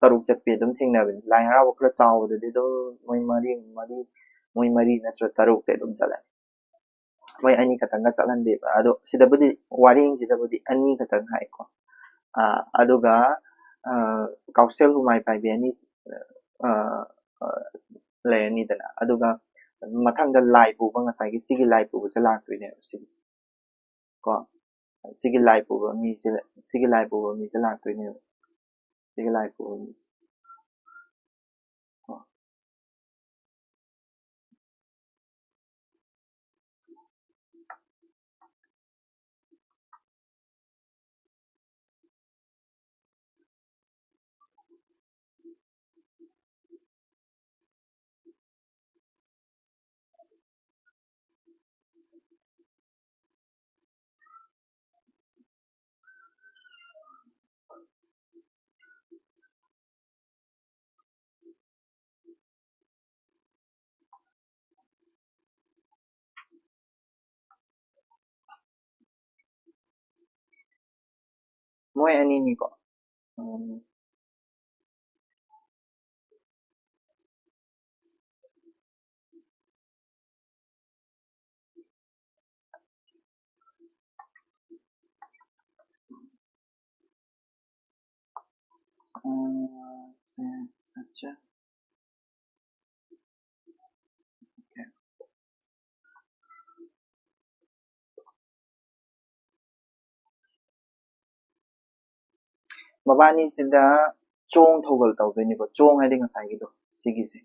ꯇꯔꯨꯛ ꯆꯠꯄꯤ ꯑꯗꯨꯝ ꯊꯦꯡꯅꯕꯅꯤ ꯂꯥꯏ ꯍꯔꯥꯎꯕ ꯈꯔ ꯆꯥꯎꯕꯗꯗꯤ ꯑꯗꯨꯝ ꯃꯣꯏ ꯃꯔꯤ ꯅꯠꯇ꯭ꯔꯒ ꯇꯔꯨꯛꯇꯤ ꯑꯗꯨꯝ ꯆꯠꯂꯅꯤ ꯃꯣꯏ ꯑꯅꯤ ꯈꯛꯇꯪꯒ ꯆꯠꯍꯟꯗꯦꯕ ꯑꯗꯣ ꯁꯤꯗꯕꯨꯗꯤ ꯋꯥꯔꯦꯡꯁꯤꯗꯕꯨꯗꯤ ꯑꯅꯤ ꯈꯛꯇꯪ ꯍꯥꯏꯀꯣ ꯑꯗꯨꯒ ꯀꯥꯎꯁꯦꯜ ꯍꯨꯃꯥꯏ ꯄꯥꯏꯕꯤ ꯑꯅꯤ ꯂꯩꯔꯅꯤꯗꯅ ꯑꯗꯨꯒ ꯃꯊꯪꯗ ꯂꯥꯏ ꯄꯨꯕ ꯉꯁꯥꯏꯒꯤ ꯁꯤꯒꯤ ꯂꯥꯏ ꯄꯨꯕꯁꯦ ꯂꯥꯛꯇꯣꯏꯅꯦꯕ ꯁꯤꯒꯤꯁꯦ ꯀꯣ ꯁꯤꯒꯤ ꯂꯥꯏ ꯄꯨꯕ ꯃꯤꯁꯦ ꯂꯥꯛꯇꯣꯏꯅꯦꯕ ꯁꯤꯒꯤ ꯂꯥꯏ ꯄꯨꯕ ꯃꯤꯁꯦ Moi ani ni ko. Mabani sida chong thogal tawdeni ko chong hai ding sai gi do sigi se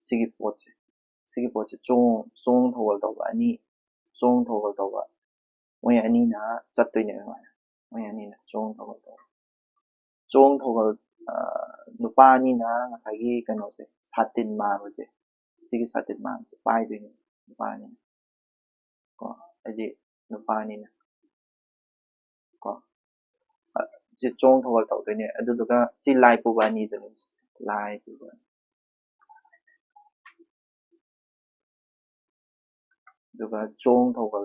sigi potse chong thogal tawba ani chong thogal tawba moi ani na chattoy ne ma moi ani na chong thogal tawba chong thogal nupa ni na ngasai gi kano se satin ma se sigi satin ma se pai do ni nupa ni ko adi nupa ni na ko 제 종 thogal tawdeni aduduga si lai puba ni do lai puba duga chong thogal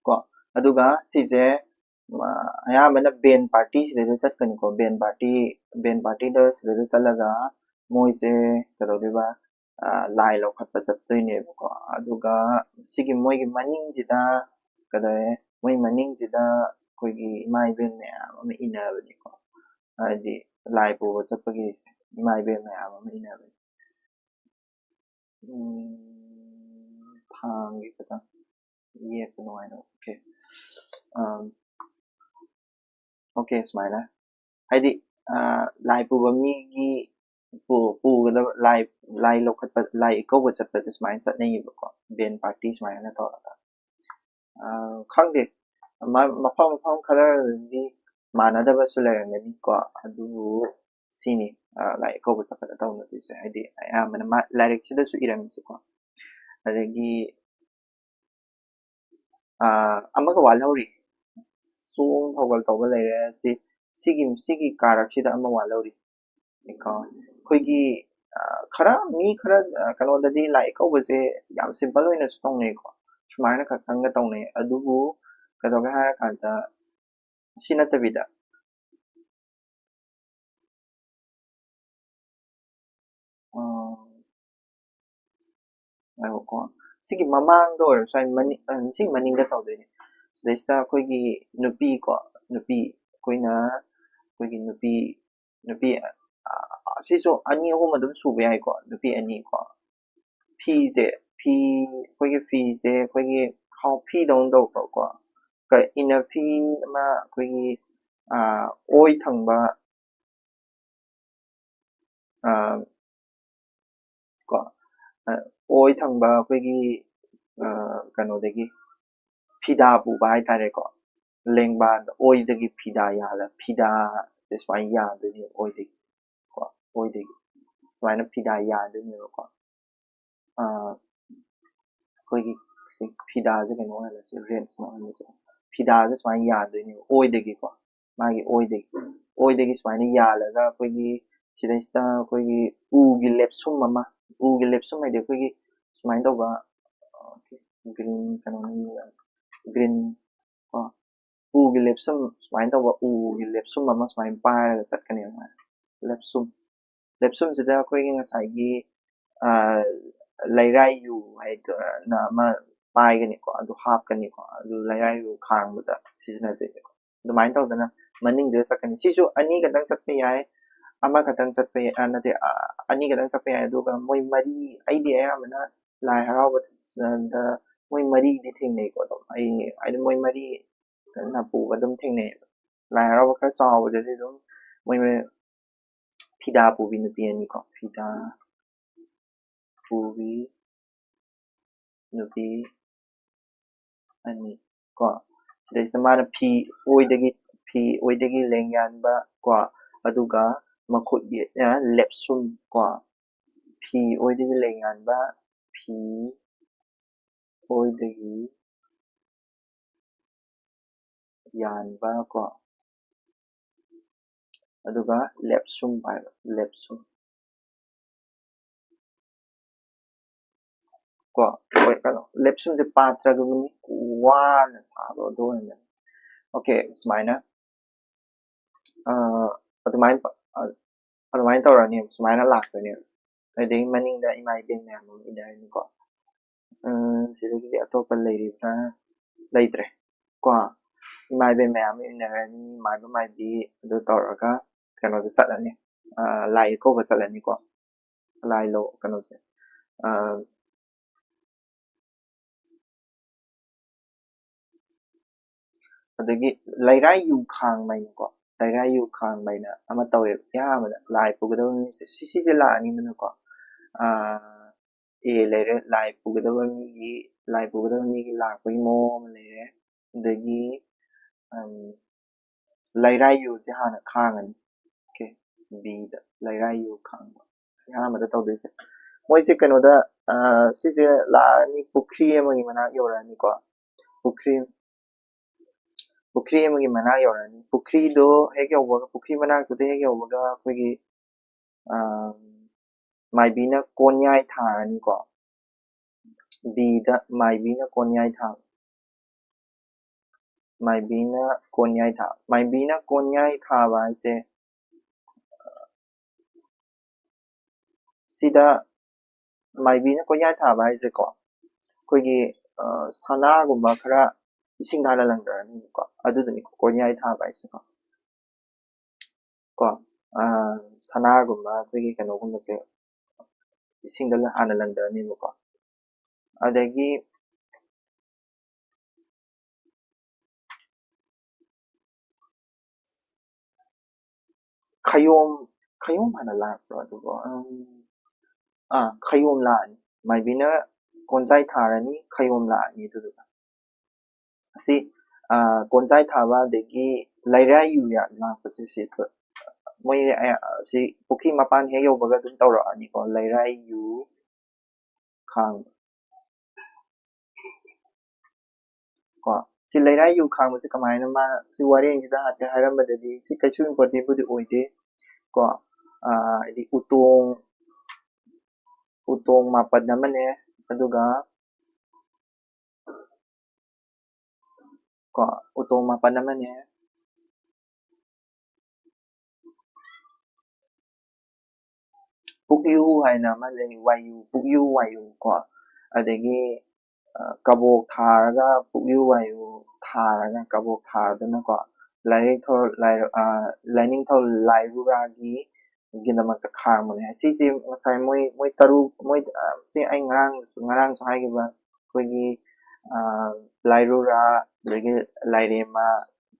ko aduga sije ayamana ben party sida chatkani ko ben party do sida chalaga moise kadodiba lai lokhatpa chattoine ko aduga sigi moigi maning jida kadai moi maning jida koigi mai ben me ama inabani ko adi lai pu chatpagi mai ben me ama inabani phangi kata ye kuno I know okay okay smile haidi lai puba migi puga lai lokhatpa lai ikawba chatpa smile chatnai ba ko ben party smile na tawra khangde mafam kharadi manadabsu lerangani ko adu sini lai ikawba chatpa tawna dise haidi ayamana lyric sida su iramisi ko adagi amaga walhori song thogal tawba lere sigi karaksida ama walhori ko koigi khara mi khara kanodadi lai kawbase yam simple oina su tongnei ko sumaina khaktanga tongnei adubu kadoga hara kanta sinatabida ko sigi mamangda or sai mani sigi maningda tawdeni sidaista koigi nupi ko nupi koina koigi nupi siso ani ahum adum suba yai ko nupi ani ko 피제 피 거기 피제 거기 how 피동도 ko ka ina fi ma 거기 oi thangba ko oi thangba 거기 kanodagi phida bu ba hai tare ko lengba oi dagi phida yala phida despai ya de oi dagi ko oi dagi swaina phida ya de ko koigi phida je kano hala se range ma hala se phida je swain ya de ni oi dagi ko magi oi dagi swain ya laga koigi sidaista koigi ugi lepsum mama ugi lepsum ai de koigi swain tawba green kano ni green ko ugi lepsum swain tawba ugi lepsum mama swain pa chatkani ma lepsum sida koigi ngasai gi lairai yu hai na ma paigani ko adu hapkani ko adu lairai yu khangbada sijna de ko dumain tawdana maning je sakani sisu ani kadang chatpe yai ama kadang chatpe anate ani kadang chatpe yai aduga moi mari aidi ayamana lai haraoba da moi mari di thengnei ko dum ai moi mari na pu adum thengnei lai haraoba khara chawba de dum moi phida pu bi nupi ani ko phida pu bi nupi ani ko sidaisa mana phi oidagi lengyanba ko aduga makhut lepsum ko phi oidagi lengyanba phi oidagi ꯌꯥꯟꯕ ꯀꯣ ꯑꯗꯨꯒ ꯂꯦꯞꯁꯨꯝ ꯍꯥꯏꯕ ꯂꯦꯞꯁꯨꯝ ꯀꯣ ꯍꯣꯏ ꯀꯩꯅꯣ ꯂꯦꯞꯁꯨꯝꯁꯦ ꯄꯥꯠꯇ꯭ꯔꯒꯕꯅꯤ ꯋꯥꯅ ꯁꯥꯕ ꯑꯗꯨ ꯑꯣꯏꯔꯝꯒꯅꯤ ꯑꯣꯀꯦ ꯁꯨꯃꯥꯏꯅ ꯑꯗꯨꯃꯥꯏꯅ ꯇꯧꯔꯅꯤ ꯁꯨꯃꯥꯏꯅ ꯂꯥꯛꯇꯣꯏꯅꯦꯕ ꯑꯗꯨꯗꯒꯤ ꯃꯅꯤꯡꯗ ꯏꯃꯥ ꯏꯕꯦꯟ ꯃꯌꯥꯝ ꯑꯃ ꯏꯟꯅꯔꯅꯤꯀꯣ ꯁꯤꯗꯒꯤꯗꯤ ꯑꯇꯣꯞꯄ ꯂꯩꯔꯤꯕ꯭ꯔꯥ ꯂꯩꯇ꯭ꯔꯦ ꯀꯣ ꯏꯃꯥ ꯏꯕꯦꯟ ꯃꯌꯥꯝ ꯑꯃ ꯏꯟꯅꯔꯅꯤ ꯃꯥꯏꯕ ꯃꯥꯏꯕꯤ ꯑꯗꯨ ꯇꯧꯔꯒ ꯀꯩꯅꯣꯁꯦ ꯆꯠꯂꯅꯤ ꯂꯥꯏ ꯀꯧꯕ ꯆꯠꯂꯅꯤꯀꯣ ꯂꯥꯏ ꯂꯧ ꯀꯩꯅꯣꯁꯦ ꯑꯗꯒꯤ ꯂꯩꯔꯥꯏ ꯌꯨ ꯈꯥꯡꯕꯩꯅꯀꯣ ꯂꯩꯔꯥꯏ ꯌꯨ ꯈꯥꯡꯕꯩꯅ ꯑꯃ ꯇꯧꯋꯦꯕ ꯑꯌꯥꯝꯕꯗ ꯂꯥꯏ ꯄꯨꯒꯗꯕ ꯃꯤꯁꯦ ꯁꯤꯁꯦ ꯂꯥꯛꯑꯅꯤꯗꯅꯀꯣ ꯂꯩꯔꯦ ꯂꯥꯏ ꯄꯨꯒꯗꯕ ꯃꯤꯒꯤ ꯂꯥꯛꯄꯒꯤ ꯃꯑꯣꯡ ꯑꯃ ꯂꯩꯔꯦ ꯑꯗꯒꯤ ꯂꯩꯔꯥꯏ ꯌꯨꯁꯦ ꯍꯥꯟꯅ ꯈꯥꯡꯉꯅꯤ ꯑꯣꯀꯦ ꯕꯤꯗ ꯂꯩꯔꯥꯏ ꯌꯨ ꯈꯥꯡꯕ ꯑꯍꯥꯟꯕꯗ ꯇꯧꯗꯣꯏꯁꯦ ꯃꯣꯏꯁꯦ ꯀꯩꯅꯣꯗ ꯁꯤꯁꯦ ꯂꯥꯛꯑꯅꯤ ꯄꯨꯈ꯭ꯔꯤ ꯑꯃꯒꯤ ꯃꯅꯥꯛ ꯌꯧꯔꯛꯑꯅꯤꯀꯣ ꯄꯨꯈ꯭ꯔꯤ ꯑꯃꯒꯤ ꯃꯅꯥꯛ ꯌꯧꯔꯛꯑꯅꯤ ꯄꯨꯈ꯭ꯔꯤꯗꯣ ꯍꯦꯛ ꯌꯧꯕꯒ ꯄꯨꯈ꯭ꯔꯤ ꯃꯅꯥꯛꯇꯨꯗ ꯍꯦꯛ ꯌꯧꯕꯒ ꯑꯩꯈꯣꯏꯒꯤ ꯃꯥꯏꯕꯤꯅ ꯀꯣꯟꯌꯥꯏ ꯊꯥꯔꯅꯤꯀꯣ ꯕꯤꯗ ꯃꯥꯏꯕꯤꯅ ꯀꯣꯟꯌꯥꯏ ꯊꯥꯕ ꯃꯥꯏꯕꯤꯅ ꯀꯣꯟꯌꯥꯏ ꯊꯥꯕ ꯍꯥꯏꯁꯦ ꯁꯤꯗ ꯃꯥꯏꯕꯤꯅ ꯀꯣꯟꯌꯥꯏ ꯊꯥꯕ ꯍꯥꯏꯁꯦꯀꯣ ꯑꯩꯈꯣꯏꯒꯤ ꯁꯅꯥꯒꯨꯝꯕ ꯈꯔ ꯏꯁꯤꯡꯗ ꯍꯥꯟꯅ ꯂꯪꯊꯔꯅꯤꯀꯣ ꯑꯗꯨꯗꯨꯅꯤꯀꯣ ꯀꯣꯟꯌꯥꯏ ꯊꯥꯕ ꯍꯥꯏꯁꯦꯀꯣ ꯁꯅꯥꯒꯨꯝꯕ ꯑꯩꯈꯣꯏꯒꯤ ꯀꯩꯅꯣꯒꯨꯝꯕꯁꯦ ꯏꯁꯤꯡꯗ ꯍꯥꯟꯅ ꯂꯪꯊꯔꯅꯤꯕꯀꯣ ꯑꯗꯒꯤ ꯈꯌꯣꯝ ꯍꯥꯟꯅ ꯂꯥꯛꯄ꯭ꯔꯣ ꯑꯗꯨꯕꯨ ꯈꯌꯣꯝ ꯂꯥꯛꯑꯅꯤ ꯃꯥꯏꯕꯤꯅ ꯀꯣꯟꯖꯥꯏ ꯊꯥꯔꯅꯤ ꯈꯌꯣꯝ ꯂꯥꯛꯑꯅꯤ ꯑꯗꯨꯗꯨꯒ ꯑꯁꯤ ꯀꯣꯟꯖꯥꯏ ꯊꯥꯕ ꯑꯗꯒꯤ ꯂꯩꯔꯥꯏ ꯌꯨ ꯂꯥꯛꯄꯁꯦ ꯃꯣꯏ ꯁꯤ ꯄꯨꯈ꯭ꯔꯤ ꯃꯄꯥꯟ ꯍꯦꯛ ꯌꯧꯕꯒ ꯑꯗꯨꯝ ꯇꯧꯔꯛꯑꯅꯤꯀꯣ ꯂꯩꯔꯥꯏ ꯌꯨ ꯈꯥꯡꯕ ꯀꯣ ꯁꯤ ꯂꯩꯔꯥꯏ ꯌꯨ ꯈꯥꯡꯕꯁꯦ ꯀꯃꯥꯏꯅ ꯃꯥꯅ ꯁꯤ ꯋꯥꯔꯦꯡꯁꯤꯗ ꯍꯥꯏꯐꯦꯠ ꯍꯥꯏꯔꯝꯕꯗꯗꯤ ꯁꯤ ꯀꯩꯁꯨ ꯏꯝꯄꯣꯔꯇꯦꯟꯕꯨꯗꯤ ꯑꯣꯏꯗꯦ ꯀꯣ ꯍꯥꯏꯗꯤ ꯎꯇꯣꯡ ꯃꯥꯄꯟ ꯑꯃꯅꯦ ꯑꯗꯨꯒ ꯀꯣ ꯎꯇꯣꯡ ꯃꯥꯄꯟ ꯑꯃꯅꯦ ꯄꯨꯛꯌꯨ ꯍꯥꯏꯅ ꯑꯃ ꯂꯩ ꯄꯨꯛꯌꯨ ꯋꯥꯌꯨ ꯀꯣ ꯑꯗꯒꯤ ꯀꯕꯣꯛ ꯊꯥꯔꯒ ꯄꯨꯛꯌꯨ ꯋꯥꯌꯨ ꯊꯥꯔꯒ ꯀꯕꯣꯛ ꯊꯥꯗꯅꯀꯣ ꯂꯥꯏꯅꯤꯡꯊꯧ ꯂꯥꯏꯔꯨꯔꯥꯒꯤ ꯒꯤꯗꯃꯛꯇ ꯈꯥꯡꯕꯅꯦ ꯁꯤꯁꯦ ꯉꯁꯥꯏ ꯃꯣꯏ ꯇꯔꯨꯛ ꯁꯤ ꯑꯩ ꯉꯔꯥꯡꯁꯨ ꯍꯥꯏꯈꯤꯕ ꯑꯩꯈꯣꯏꯒꯤ ꯂꯥꯏꯔꯨꯔꯥ ꯑꯗꯒꯤ ꯂꯥꯏꯔꯦꯝꯃ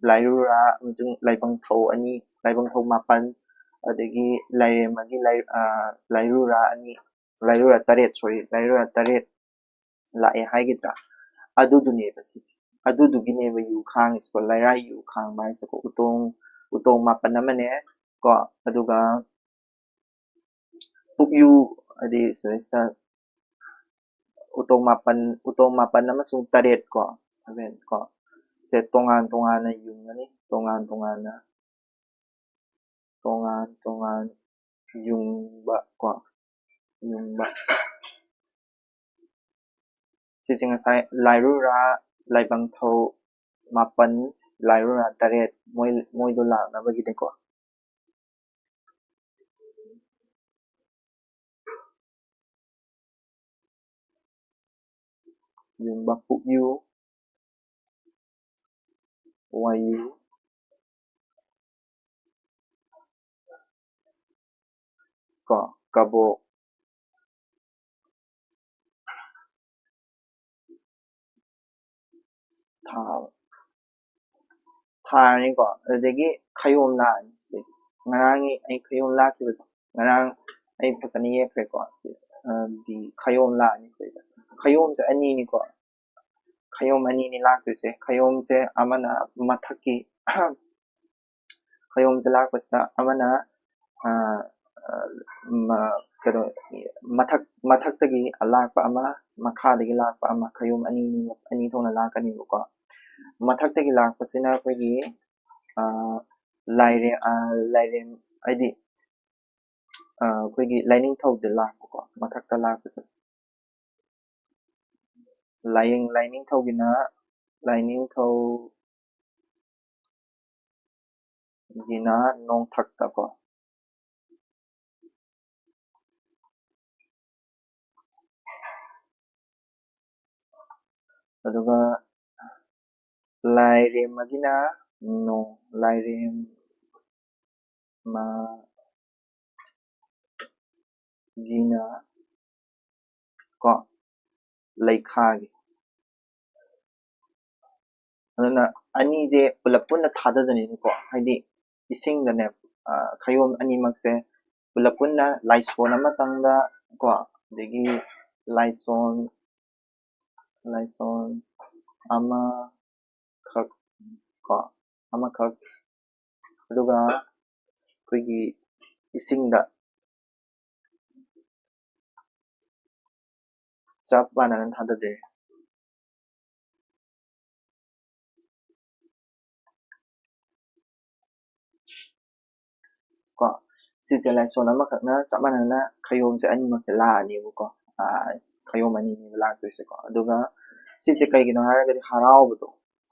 ꯂꯥꯏꯔꯨꯔꯥ ꯑꯃꯁꯨꯡ ꯂꯥꯏꯕꯪꯊꯧ ꯑꯅꯤ ꯂꯥꯏꯕꯪꯊꯧ ꯃꯥꯄꯟ ꯑꯗꯒꯤ ꯂꯥꯏꯔꯦꯝꯃꯒꯤ ꯂꯥꯏꯔꯨꯔꯥ ꯇꯔꯦꯠ ꯂꯥꯛꯑꯦ ꯍꯥꯏꯒꯗ꯭ꯔꯥ ꯑꯗꯨꯗꯨꯅꯦꯕ ꯁꯤꯁꯦ ꯑꯗꯨꯗꯨꯒꯤꯅꯦꯕ ꯌꯨ ꯈꯥꯡꯉꯤꯁꯤꯀꯣ ꯂꯩꯔꯥꯏ ꯌꯨ ꯈꯥꯡꯕ ꯍꯥꯏꯁꯤꯀꯣ ꯎꯇꯣꯡ ꯃꯥꯄꯟ ꯑꯃꯅꯦ ꯀꯣ ꯑꯗꯨꯒ ꯄꯨꯛꯌꯨ ꯍꯥꯏꯗꯤ ꯁꯤꯗꯩꯁꯤꯗ ꯎꯇꯣꯡ ꯃꯥꯄꯟ ꯑꯃꯁꯨꯡ ꯇꯔꯦꯠ ꯀꯣ 7 ꯀꯣ ꯁꯦ ꯇꯣꯉꯥꯟ ꯇꯣꯉꯥꯟꯅ ꯌꯨꯡꯉꯅꯤ ꯇꯣꯉꯥꯟ ꯌꯨꯡꯕ ꯀꯣ ꯌꯨꯡꯕ ꯁꯤꯁꯦ ꯉꯁꯥꯏ ꯂꯥꯏꯔꯨꯔꯥ ꯂꯥꯏꯕꯪꯊꯧ ꯃꯥꯄꯟ ꯂꯥꯏꯔꯨꯔꯥ ꯇꯔꯦꯠ ꯃꯣꯏꯗꯣ ꯂꯥꯛꯅꯕꯒꯤꯅꯦꯀꯣ ꯌꯨꯡꯕ ꯄꯨꯛꯌꯨ ꯋꯥꯌꯨ ꯀꯣ ꯀꯕꯣꯛ ꯊꯥꯔꯅꯤꯀꯣ ꯑꯗꯨꯗꯒꯤ ꯈꯌꯣꯝ ꯂꯥꯛꯑꯅꯤ ꯁꯤꯗꯒꯤ ꯉꯔꯥꯡꯒꯤ ꯑꯩ ꯈꯌꯣꯝ ꯂꯥꯛꯈꯤꯕꯗꯣ ꯉꯔꯥꯡ ꯑꯩ ꯐꯖꯅ ꯌꯦꯛꯈ꯭ꯔꯦꯀꯣ ꯈꯌꯣꯝ ꯂꯥꯛꯑꯅꯤ ꯁꯤꯗꯩꯗ ꯈꯌꯣꯝꯁꯦ ꯑꯅꯤꯅꯤꯀꯣ ꯈꯌꯣꯝ ꯑꯅꯤꯅꯤ ꯂꯥꯛꯇꯣꯏꯁꯦ ꯈꯌꯣꯝꯁꯦ ꯑꯃꯅ ꯃꯊꯛꯀꯤ ꯈꯌꯣꯝꯁꯦ ꯂꯥꯛꯄꯁꯤꯗ ꯑꯃꯅ ꯀꯩꯅꯣ ꯃꯊꯛꯇꯒꯤ ꯂꯥꯛꯄ ꯑꯃ ꯃꯈꯥꯗꯒꯤ ꯂꯥꯛꯄ ꯑꯃ ꯈꯌꯣꯝ ꯑꯅꯤ ꯊꯣꯛꯅ ꯂꯥꯛꯀꯅꯤꯕꯀꯣ ꯃꯊꯛꯇꯒꯤ ꯂꯥꯛꯄꯁꯤꯅ ꯑꯩꯈꯣꯏꯒꯤ ꯂꯥꯏꯔꯦꯝ ꯍꯥꯏꯗꯤ ꯑꯩꯈꯣꯏꯒꯤ ꯂꯥꯏꯅꯤꯡꯊꯧꯗ ꯂꯥꯛꯄꯀꯣ ꯃꯊꯛꯇ ꯂꯥꯛꯄꯁꯦ ꯂꯥꯏꯅꯤꯡꯊꯧꯒꯤꯅ ꯂꯥꯏꯅꯤꯡꯊꯧꯒꯤꯅ ꯅꯣꯡꯊꯛꯇꯀꯣ ꯑꯗꯨꯒ ꯂꯥꯏꯔꯦꯝꯃꯒꯤꯅ ꯂꯥꯏꯔꯦꯝꯃꯒꯤꯅ ꯀꯣ ꯂꯩꯈꯥꯒꯤ ꯑꯗꯨꯅ ꯑꯅꯤꯁꯦ ꯄꯨꯂꯞ ꯄꯨꯟꯅ ꯊꯥꯗꯗꯣꯏꯅꯤꯀꯣ ꯍꯥꯏꯗꯤ ꯏꯁꯤꯡꯗꯅꯦ ꯈꯌꯣꯝ ꯑꯅꯤꯃꯛꯁꯦ ꯄꯨꯂꯞ ꯄꯨꯟꯅ ꯂꯥꯏꯁꯣꯟ ꯑꯃꯇꯪꯗ ꯀꯣ ꯑꯗꯒꯤ ꯂꯥꯏꯁꯣꯟ ꯑꯃꯈꯛ ꯀꯣ ꯑꯃꯈꯛ ꯑꯗꯨꯒ ꯑꯩꯈꯣꯏꯒꯤ ꯏꯁꯤꯡꯗ ꯆꯞ ꯃꯥꯟꯅꯅ ꯊꯥꯗꯗꯣꯏꯅꯦ ꯀꯣ ꯁꯤꯁꯦ ꯂꯥꯏꯁꯣꯟ ꯑꯃꯈꯛꯅ ꯆꯞ ꯃꯥꯟꯅꯅ ꯈꯌꯣꯝꯁꯦ ꯑꯅꯤꯃꯛꯁꯦ ꯂꯥꯛꯑꯅꯦꯕꯀꯣ ꯈꯌꯣꯝ ꯑꯅꯤꯅꯦꯕ ꯂꯥꯛꯇꯣꯏꯁꯦꯀꯣ ꯑꯗꯨꯒ ꯁꯤꯁꯦ ꯀꯩꯒꯤꯅꯣ ꯍꯥꯏꯔꯒꯗꯤ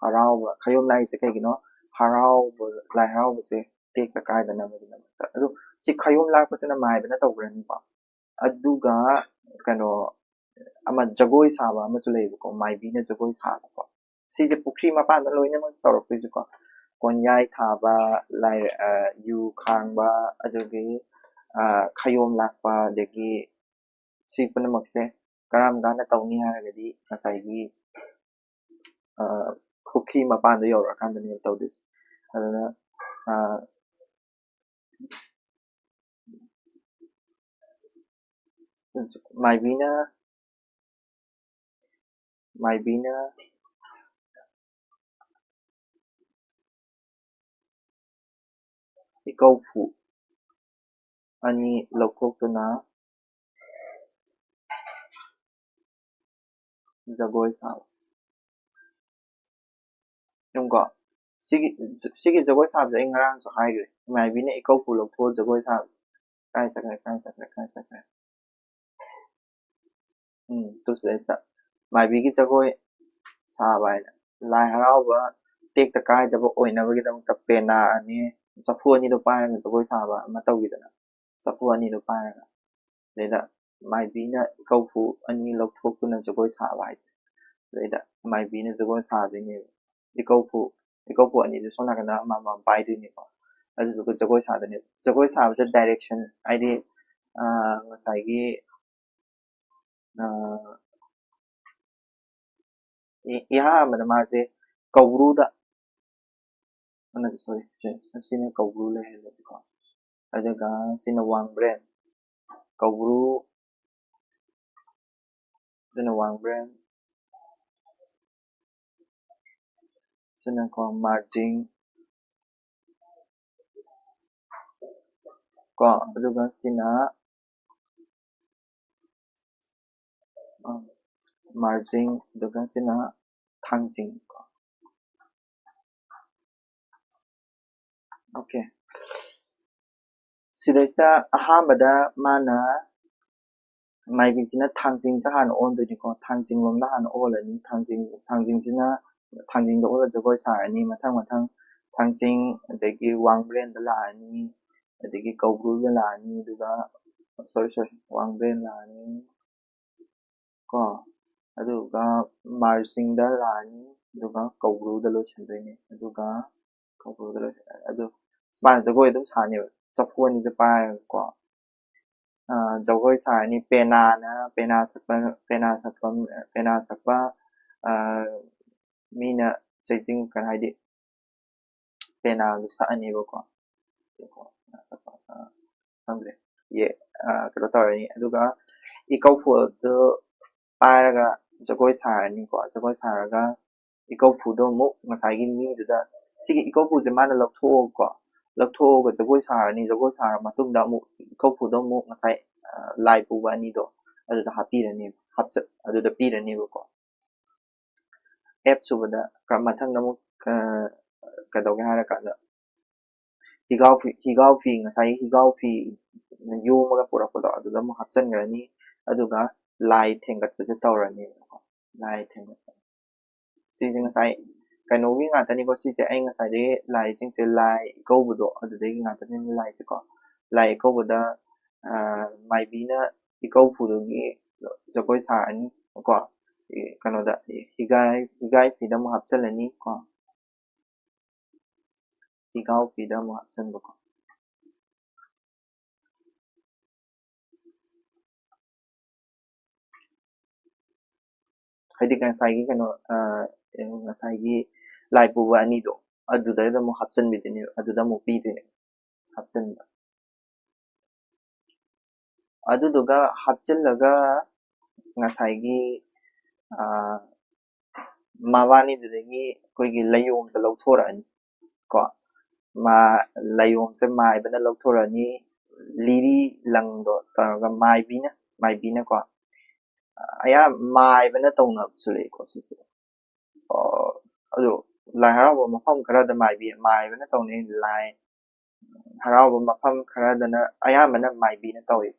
ꯍꯔꯥꯎꯕ ꯈꯌꯣꯝ ꯂꯥꯛꯏꯁꯦ ꯀꯩꯒꯤꯅꯣ ꯂꯥꯏ ꯍꯔꯥꯎꯕꯁꯦ ꯇꯦꯛꯇ ꯀꯥꯏꯗꯅꯕꯒꯤꯗꯃꯛꯇ ꯑꯗꯨ ꯁꯤ ꯈꯌꯣꯝ ꯂꯥꯛꯄꯁꯤꯅ ꯃꯥꯏꯕꯅ ꯇꯧꯈ꯭ꯔꯅꯤꯀꯣ ꯑꯗꯨꯒ ꯀꯩꯅꯣ ꯑꯃ ꯖꯒꯣꯏ ꯁꯥꯕ ꯑꯃꯁꯨ ꯂꯩꯌꯦꯕꯀꯣ ꯃꯥꯏꯕꯤꯅ ꯖꯒꯣꯏ ꯁꯥꯕꯀꯣ ꯁꯤꯁꯦ ꯄꯨꯈ꯭ꯔꯤ ꯃꯄꯥꯟꯗ ꯂꯣꯏꯅꯃꯛ ꯇꯧꯔꯛꯇꯣꯏꯁꯦꯀꯣ ꯀꯣꯟꯌꯥꯏ ꯊꯥꯕ ꯌꯨ ꯈꯥꯡꯕ ꯑꯗꯨꯒꯤ ꯈꯌꯣꯝ ꯂꯥꯛꯄ ꯑꯗꯒꯤ ꯁꯤ ꯄꯨꯝꯅꯃꯛꯁꯦ ꯀꯔꯝ ꯀꯥꯟꯗ ꯇꯧꯅꯤ ꯍꯥꯏꯔꯒꯗꯤ ꯉꯁꯥꯏꯒꯤ ꯄꯨꯈ꯭ꯔꯤ ꯃꯄꯥꯟꯗ ꯌꯧꯔꯛꯑꯀꯥꯟꯗꯅꯦꯕ ꯇꯧꯗꯣꯏꯁꯦ ꯑꯗꯨꯅ ꯃꯥꯏꯕꯤꯅ ꯏꯀꯧꯐꯨ ꯑꯅꯤ ꯂꯧꯊꯣꯛꯇꯨꯅ ꯖꯒꯣꯏ ꯁꯥꯕ ꯌꯨꯝꯀꯣ ꯁꯤꯒꯤ ꯖꯒꯣꯏ ꯁꯥꯕꯁꯦ ꯑꯩ ꯉꯔꯥꯡꯁꯨ ꯍꯥꯏꯈ꯭ꯔꯦ ꯃꯥꯏꯕꯤꯅ ꯏꯀꯧꯐꯨ ꯂꯧꯊꯣꯛꯑ ꯖꯒꯣꯏ ꯁꯥꯕꯁꯦ ꯀꯥꯏ ꯆꯠꯈ꯭ꯔꯦ ꯇꯨꯁꯤꯗꯩꯁꯤꯗ ꯃꯥꯏꯕꯤꯒꯤ ꯖꯒꯣꯏ ꯁꯥꯕ ꯍꯥꯏꯅ ꯂꯥꯏ ꯍꯔꯥꯎꯕ ꯇꯦꯛꯇ ꯀꯥꯏꯗꯕ ꯑꯣꯏꯅꯕꯒꯤꯗꯃꯛꯇ ꯄꯦꯅꯥ ꯑꯅꯤ ꯆꯐꯨ ꯑꯅꯤꯗꯣ ꯄꯥꯏꯔꯒ ꯖꯒꯣꯏ ꯁꯥꯕ ꯑꯃ ꯇꯧꯈꯤꯗꯅ ꯆꯐꯨ ꯑꯅꯤꯗꯣ ꯄꯥꯏꯔꯒ ꯑꯗꯩꯗ ꯃꯥꯏꯕꯤꯅ ꯏꯀꯧꯐꯨ ꯑꯅꯤ ꯂꯧꯊꯣꯛꯇꯨꯅ ꯖꯒꯣꯏ ꯁꯥꯕ ꯍꯥꯏꯁꯦ ꯑꯗꯩꯗ ꯃꯥꯏꯕꯤꯅ ꯖꯒꯣꯏ ꯁꯥꯗꯣꯏꯅꯦꯕ ꯏꯀꯧꯐꯨ ꯑꯅꯤꯁꯦ ꯁꯣꯝ ꯅꯥꯀꯟꯗ ꯑꯃꯃꯝ ꯄꯥꯏꯗꯣꯏꯅꯦꯀꯣ ꯑꯗꯨꯗꯨꯒ ꯖꯒꯣꯏ ꯁꯥꯗꯣꯏꯅꯦꯕ ꯖꯒꯣꯏ ꯁꯥꯕꯁꯦ ꯗꯥꯏꯔꯦꯛꯁꯟ ꯍꯥꯏꯗꯤ ꯉꯁꯥꯏꯒꯤ ꯑꯍꯥꯟꯕꯗ ꯃꯥꯁꯦ ꯀꯧꯕ꯭ꯔꯨꯗ ꯁꯣꯔꯤ ꯁꯤꯅ ꯀꯧꯕ꯭ꯔꯨ ꯂꯩꯍꯜꯂꯁꯤꯀꯣ ꯑꯗꯨꯒ ꯁꯤꯅ ꯋꯥꯡꯕ꯭ꯔꯦꯟ ꯀꯧꯕ꯭ꯔꯨ sina Wareng sina ko marching ko aduga sina marching aduga sina thangjing ko okay sidaista ahambada mana maibisina thangjing sa han on doi ko thangjing lom da han olani thangjing sina thangjing da ola jagoi sarani mathang thangjing adagi wangbren da laani adagi kaubru da laani aduga sorry wangbren laani ko aduga marching da laani aduga kaubru da lo chendoine aduga kaubru da adu sman jagoi dum sani chaponi je pa ko jagoi sarani pena sakpa mina chajing kan haidi pena lu saani ba ko sakpa andre ye kero tawani aduga ikaufu do pairaga jagoi sarani ko jagoi saraga ikaufu do mu ngasai gi mi da sigi ikaufu je mana laktho ko ꯂꯧꯊꯣꯛꯑꯒ ꯖꯒꯣꯏ ꯁꯥꯔꯅꯤ ꯖꯒꯣꯏ ꯁꯥꯔ ꯃꯇꯨꯡꯗ ꯑꯃꯨꯛ ꯏꯀꯧꯐꯨꯗꯣ ꯑꯃꯨꯛ ꯉꯁꯥꯏ ꯂꯥꯏ ꯄꯨꯕ ꯑꯅꯤꯗꯣ ꯑꯗꯨꯗ ꯍꯥꯞꯄꯤꯔꯅꯦꯕ ꯑꯗꯨꯗ ꯄꯤꯔꯅꯦꯕꯀꯣ F subada mathang namuk kadauge harakanda higau fi ngasai higau fi yomaga purakpado aduda mu hapchangrani aduga lai thengatpase tawrani lai thengat sisi ngasai kainogi ngatani ko sisi ai ngasai de lai singse lai ikaubudo adudagi ngatani lai se ko lai ikaubuda maibina ikau fudogi jagoi sarani ko kanoda higai fida mu hapchalani ko higau fida mu hapchanbo ko haidi ngasai kano ngasai lai puba ani do aduda mu hapchan bidini aduda mu pidini hapchan aduduga hapchallaga ngasai mawani dudagi koigi layom se lauthorani ko ma layom se mai bana lauthorani liri langdo taraga maibina ko aya mai bana tawna sule ko sisi adu lai haraoba mafam kharada mai bana tawni lai haraoba mafam kharadana ayambana maibina tawi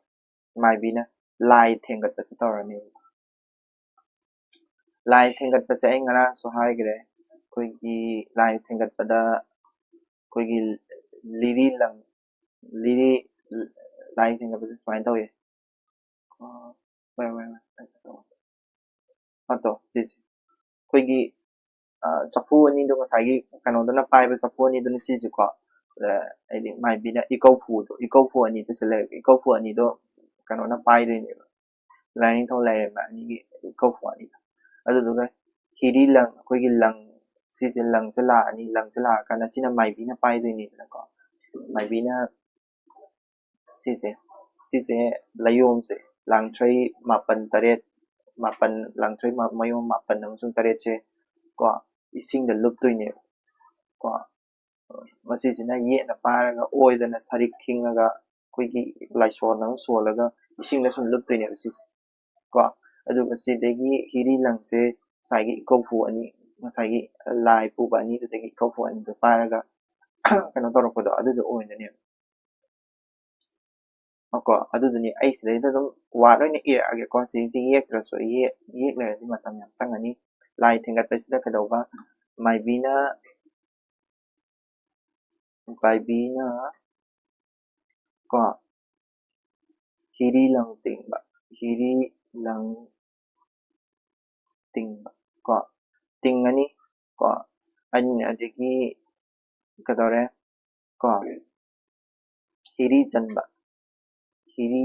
maibina lai thengatpase tawrani lai thengatpase ai ngarang so haigre koigi lai thengatpada koigi liri lai thengatpase smain tawi ato sisi koigi chapu ani do ngasai kanodana paiba chapu ani do sisi ko aidi maibina ikau fu ani to sele ikau fu ani do kanona paidini lai thong lai ma ani ikau fu ani aduduga hiri lang koigi lang sisi lang sela kana sina maibina paidini ko maibina sisi layom se langthrai mapan taret mapan langthrai mayom mapan amasung taret se ko isingda luptoine ko masisina yena paraga oidana sarik thingaga koigi laisol am solaga isingda sum luptoine sisi ko aduga sidagi hiri langse saigi ikaufu ani ngasai lai puba ani dudagi ikaufu ani do paraga kano torokpodo adudo oidane ko aduduni ai sidaida dum wad oina irage ko sisi yektraso yekleradi matam yam sangani lai thengatpasida kadauba maibina ko hiri lang tingba ko tingani ko adagi kadore ko hiri chanba hiri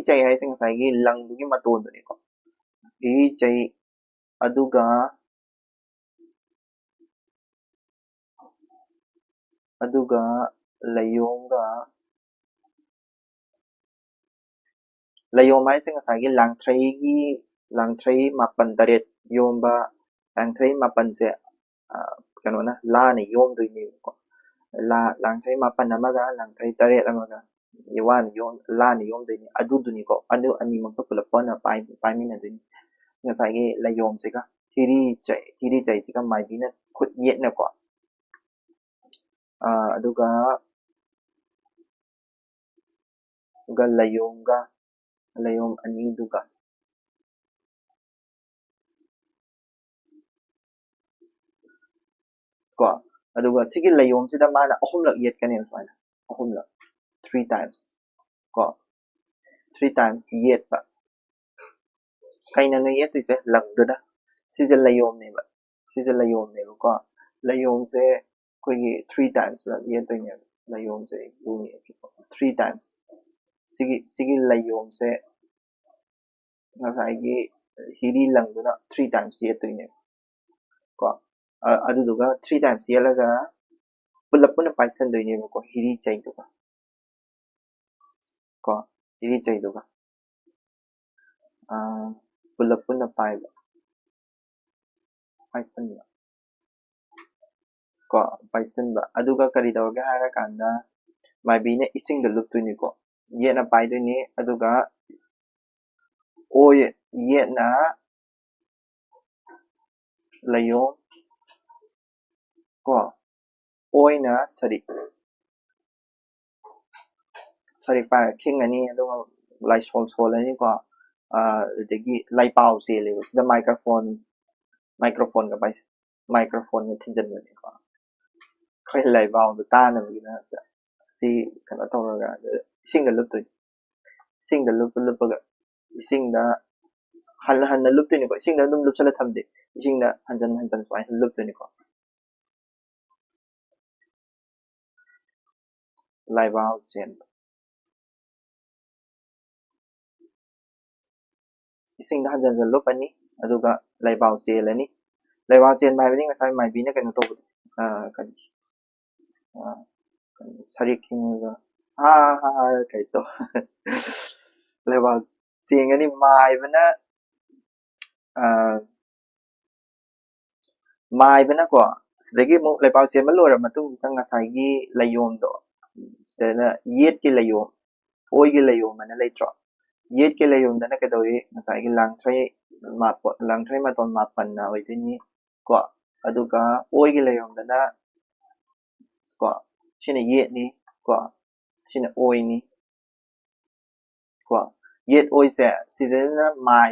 chai hai sing sai gi lang dugi maton duni ko hiri chai aduga layom hai sing sai gi langthrai mapan taret yomba langthrai mapan se kanona la ni yom duni ko la langthrai mapan amaga langthrai taret amaga yawan yom la ni yom duni aduduni ko adu ani mak to pulapona paimina duni ngasai gi layom se ka hiri chai se ka maibina khut yetna ko aduga layom ani duga ko aduga sigi layom sida mana ahumlak yetkani suana ahumlak 3 times ko 3 times yetpa kaina no yetise langduda sisi layom ne ko layom se koigi 3 times la yetoine layom se yuni 3 times sigi layom se ngasai gi hiri langduna 3 times yetoine ko aduduga 3 times yelaga pulapuna paisan doine ko hiri chai duga ko hiri chai duga pulapuna paiba paisan ko paisan ba aduga kari dawga hara kanda maibina isingda luptoine ko yetna paidoni aduga oi yetna layom ko oina sari pa khingani aduga lai sol ani ko adagi lai pau se le sida microphone ga pai microphone ni thinjan ni ko khoi lai pau du ta na gi na si kana tawraga ising da lup tu ising da lup ga ising da han na lup tu ni ko ising da dum lup sala thamde ising da hanjan pai lup tu ni ko lai pau chen ising da hanjan lup ani aduga lai pau se lani lai pau chen mai ni ngasai mai bi na kana to kan sari king ga kai to lai pau chen ani mai bana mai bana ko sidagi mo lai pau chen ma lora matung tang ngasai gi layom do sidana yet ki layom oi gi layom mana lai tro yet ki layom dana ka doi ngasai gi lang thrai ma ton ma pan na oi ni ko aduga oi gi layom dana ko shine yet ni ko shine oi ni ko yet oi se sidana mai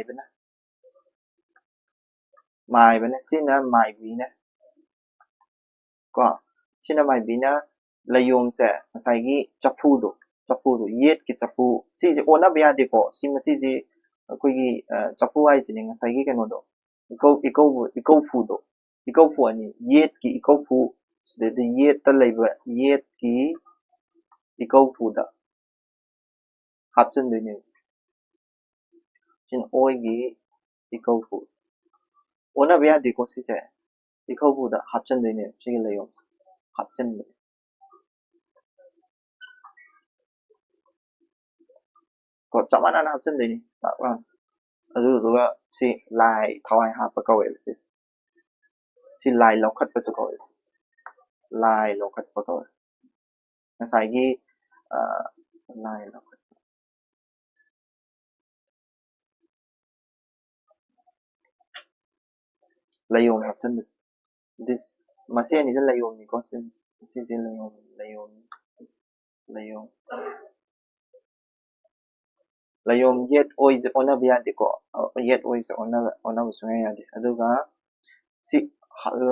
bana sina mai bi na ko sina mai bi na layom se ngasai gi chapu do yet ki chapu si je ona bya de ko si ma si ji koi gi chapu ai ji ngasai gi kano do iko fu ani yet ki iko fu de yet ta laiba yet ki iko fu da hapchen de ne sin oi gi iko fu ona bya de ko si se iko fu da hapchen de ne si layom hapchen de ko chamana na hapchen de ni aduga si lai thawai ha pa kawe si lai lokhat pa kawe lai lokhat pa kawe ngasai gi lai lokhat layom hapchen this masih ni layom ni ko sin si layom yet oi je ona bya de ko yet oi se ona sunga ya de aduga si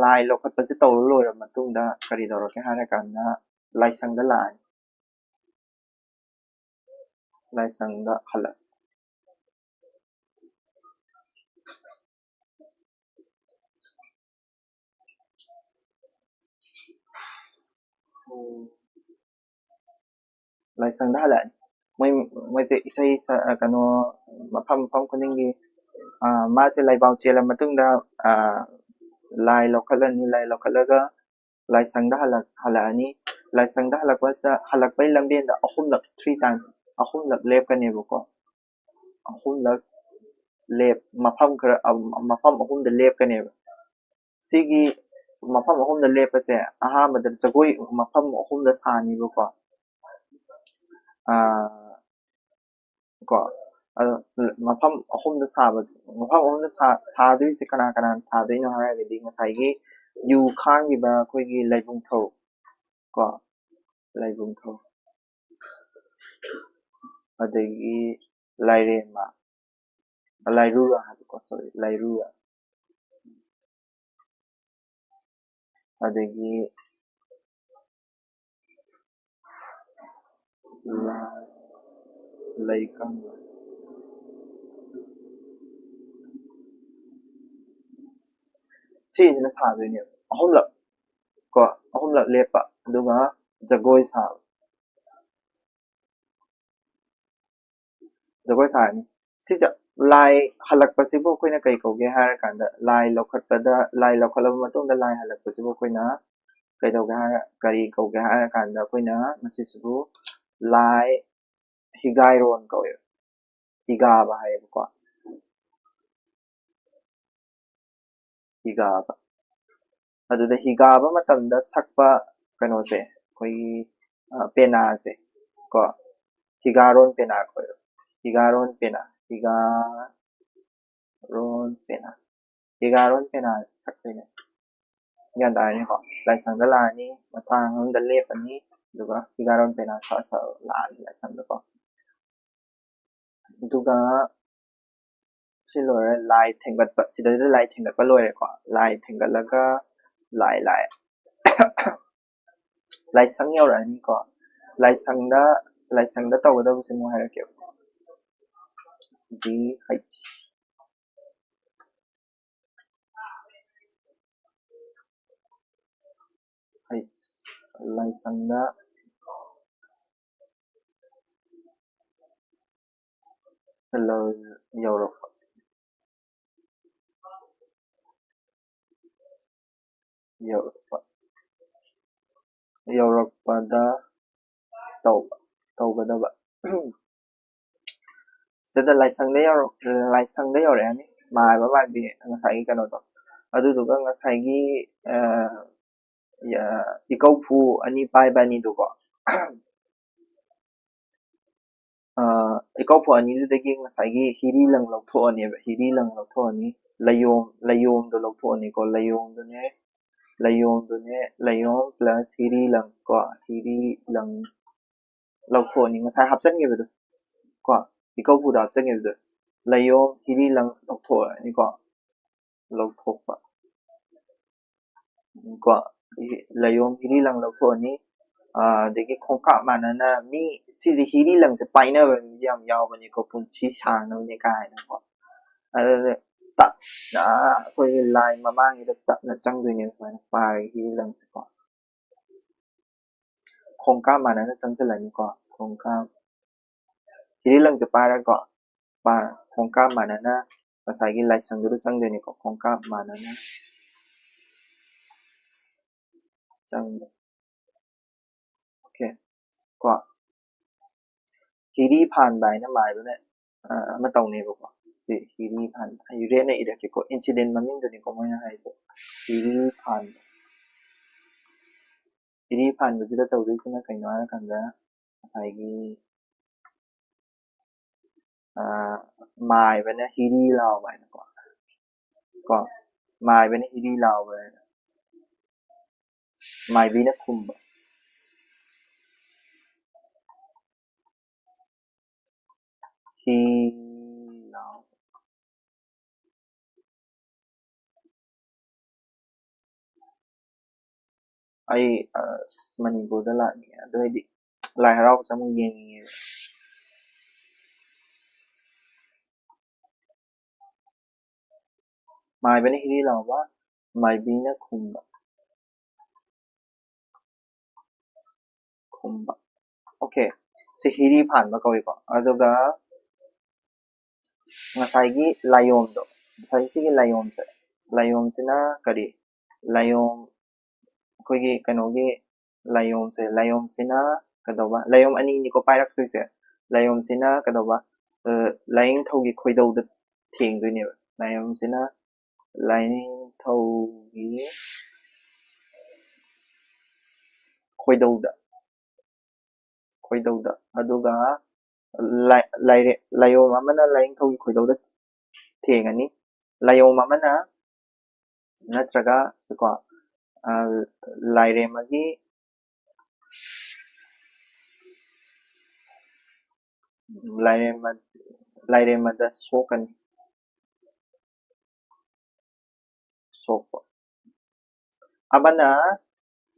lai lokhat pa si taw lo ra matung da kari dor ke hara kan na lai sang da lai sang da hala lai sang da hala moi je isai kano mafam kuning gi ma se lai bau che la matung da lai lokalaga lai sang da hala ani lai sang da halak was da halak pai lamben da ahum lak 3 time ahum lak lep kan ne ko ahum lak lep mafam ahum da lep kan ne sigi mafam ahum da lep se aha madar jagoi mafam ahum da sani ko ko mafam ahumda sadoi se kana sadoi no hara ga ding sai gi yu khang gi ba khoi gi laibung thau ko laibung thau adagi lairema lairura ko sorry lairura adagi laikang si na sadoi ne ahumla ko ahumla lepa aduga jagoi sa ni si ja lai halak pasibo koina kai ko ge har kan da lai lokhat pada lai lokhala matung da lai halak pasibo koina kai do ge har kari ko ge har kan da koina masi su lai higairon ko higa ba hai ko higa ba adu da higa ba matam da sakpa kano se koi pena se ko higaron pena koy higaron pena higaron pena sakne yan da ni ko lai sang da la ni matang da lep ani duga higaron pena sa sa la lai sang da ko duga silore lai thengat pa sida lai thengat pa lore ko lai thengat laga lai lai sang yaw ra ni ko lai sang da taw da se mo hara ke g h h lai sang da lo yaw da taw ga da ba sida lai sang da yaw ra ni ma ba bi ngasai ka no to adu duga ngasai gi ikau fu ani pai ba ni du ko ikau fu ani du dagi ngasai gi hiri lang lau tho ani ba hiri lang lau tho ani layom do lau tho ani ko layom plus hiri lang ko hiri lang lau tho ani ngasai hap chan gi ba du ko ikau fu da hap chan gi ba du layom hiri lang lau tho ani ko lau tho ba ko layom hiri lang lau tho ani dagi khongka manana mi sisi hiri lang se paina ba mi jam yaw ba ni ko punchi sang no ni kai na ko tat na koi lai mamang ni tat na chang dui ni ko na pa hiri lang se ko khongka manana chang se la ni ko khongka hiri lang se pa ra ko pa khongka manana masagi lai sang du chang dui ni ko khongka manana chang okay ko hiri phan bai na mai ba ne ma tau ne ba ko si hiri phan ai re na ida ke ko incident maming do ni ko mo na hai so hiri phan ba jida tau ri sina kai no ara kan da sai gi mai ba na hiri lao ba na ko mai ba na hiri lao ba mai bi na khum ba hi lao ai Manipur da la ni do di Lai Haraoba sa mong yen ni mai ba na hiri lao ba mai bi na khum ba okay si hiri phan ba ko ko aduga ngasai layom do ngasai gi layom sina kari layom koi gi kano gi layom sina kadoba layom ani ni ko pairak tu se layom sina kadoba laying thau gi khoidau da theng dui ne layom sina laying thau gi khoidau da aduga layom amana laying thau gi khoidau da theng ani layom amana natraga sako lairemagi lairemada sokani sokpa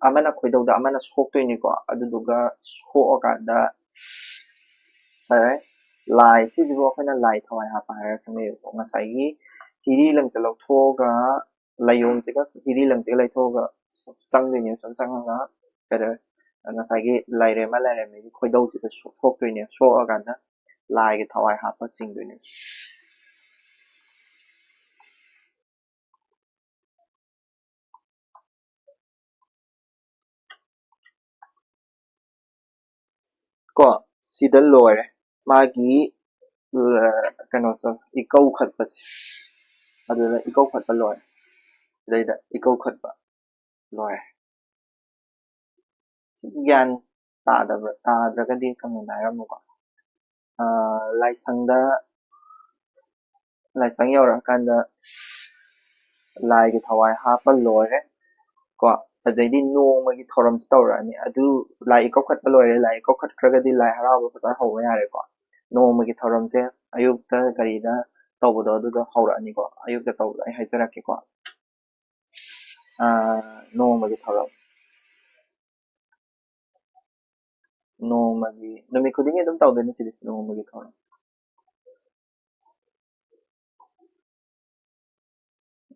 amana khoidauda amana soktoini ko aduduga sokakanda lai sijibo akhona lai thawai hapa haira khane ko ngasai gi hiri langcha lauthoga layom chiga hiri langcha laithoga changdini changanga kada ngasai gi lairema gi khoidau chiga soktoini sokakanda lai gi thawai hapa chingdoini ko sida lore magi kano so ikau khatpa aduna ikau khatpa lore daida ikau khatpa lore yan ta da ta dragadi kamu nairammu ko laisangda laisang yaurakkanda laigi thawai hapa loire ko adai nongmagi thoramse tawrani adu lai kokhatpa loire lai kokhatkragadi lai haraoba fasar hauba yare ko nongmagi thoramse ayukta karida tawbado aduda haurani ko ayukta tawbado ai haijarake ko nongmagi thoram nongmagi numi khudingi adum tawdoni sidi nongmagi thoram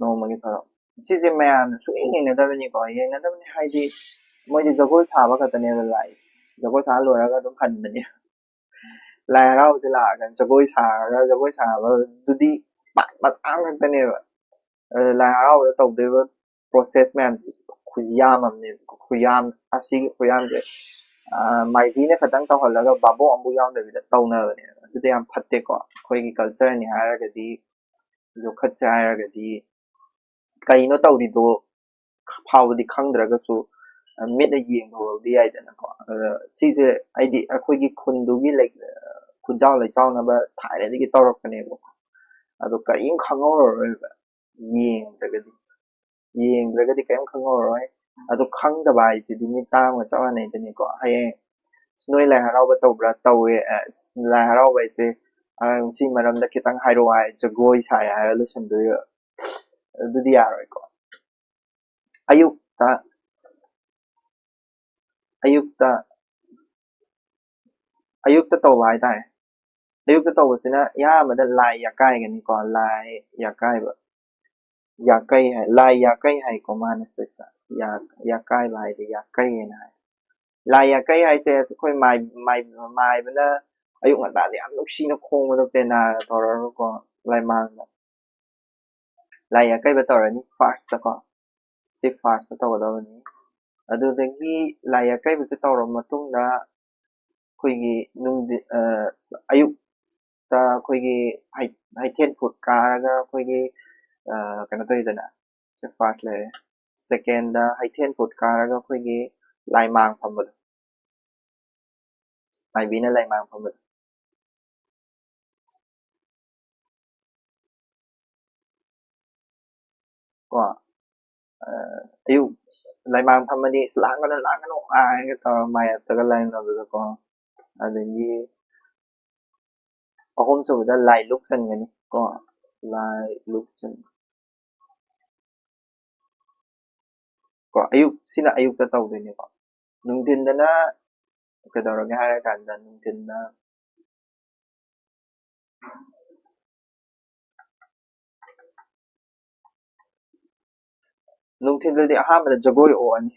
nongmagi thoram sise mayam su yengnadabani ko yengnadabani haidi moidi jagoi saba khatane lai jagoi sa loraga adum hanbani lai haraobase laagan jagoi saba dudi macang khaktaneba lai haraobada tawdeba process mayamse khuyam amne khuyam asigi khuyamse maibine khatang tawhallaga babo ambu yaundabida tawnabane adudi yam phatte ko khoigi culture ni haragadi yokhatse haragadi kaino tawrido phawdi khangdragasu meta yengbawdi yaidana ko sise aidi akhoigi khundugi like khunjaw laichaw naba thairedi tawrakpane ko ado kaim khangororeba yengdragadi kaim khangororoi ado khangdaba haisidi mi tama chawanai ko haye snoi lai haraoba tawbra tawe lai haraoba ise si maramda khitang hairo hai jagoi sai hara losandoyo adudi yaroi ko ayukta ayukta ayukta tawba haitare ayukta tawbasina yamada lai yakai gani ko lai yakai ba yakai hai lai yakai hai ko manasista yakai ba hai de yakai na hai lai yakai hai se khoi mai bana ayuk ngata de am nuksina khongba pena toraro ko lai mang lai yakai ba torani first ko si first tawdawani adudagi lai yakai ba se tawra matungda khoigi nungdi ayukta khoigi haithen phut karaga khoigi kana toidana se first le second da haithen phut karaga khoigi lai mang phambad mai bina lai mang phambad ko ayuk lai mang phamadi slangano ai ga tor mai taga lai no ko adagi ahom subada lai luk changani ko lai luk chang ko ayuk sina ayukta tawdoni ko nungdindana kadawraga harakanda nungdinda nungthindadi ahamada jagoi oani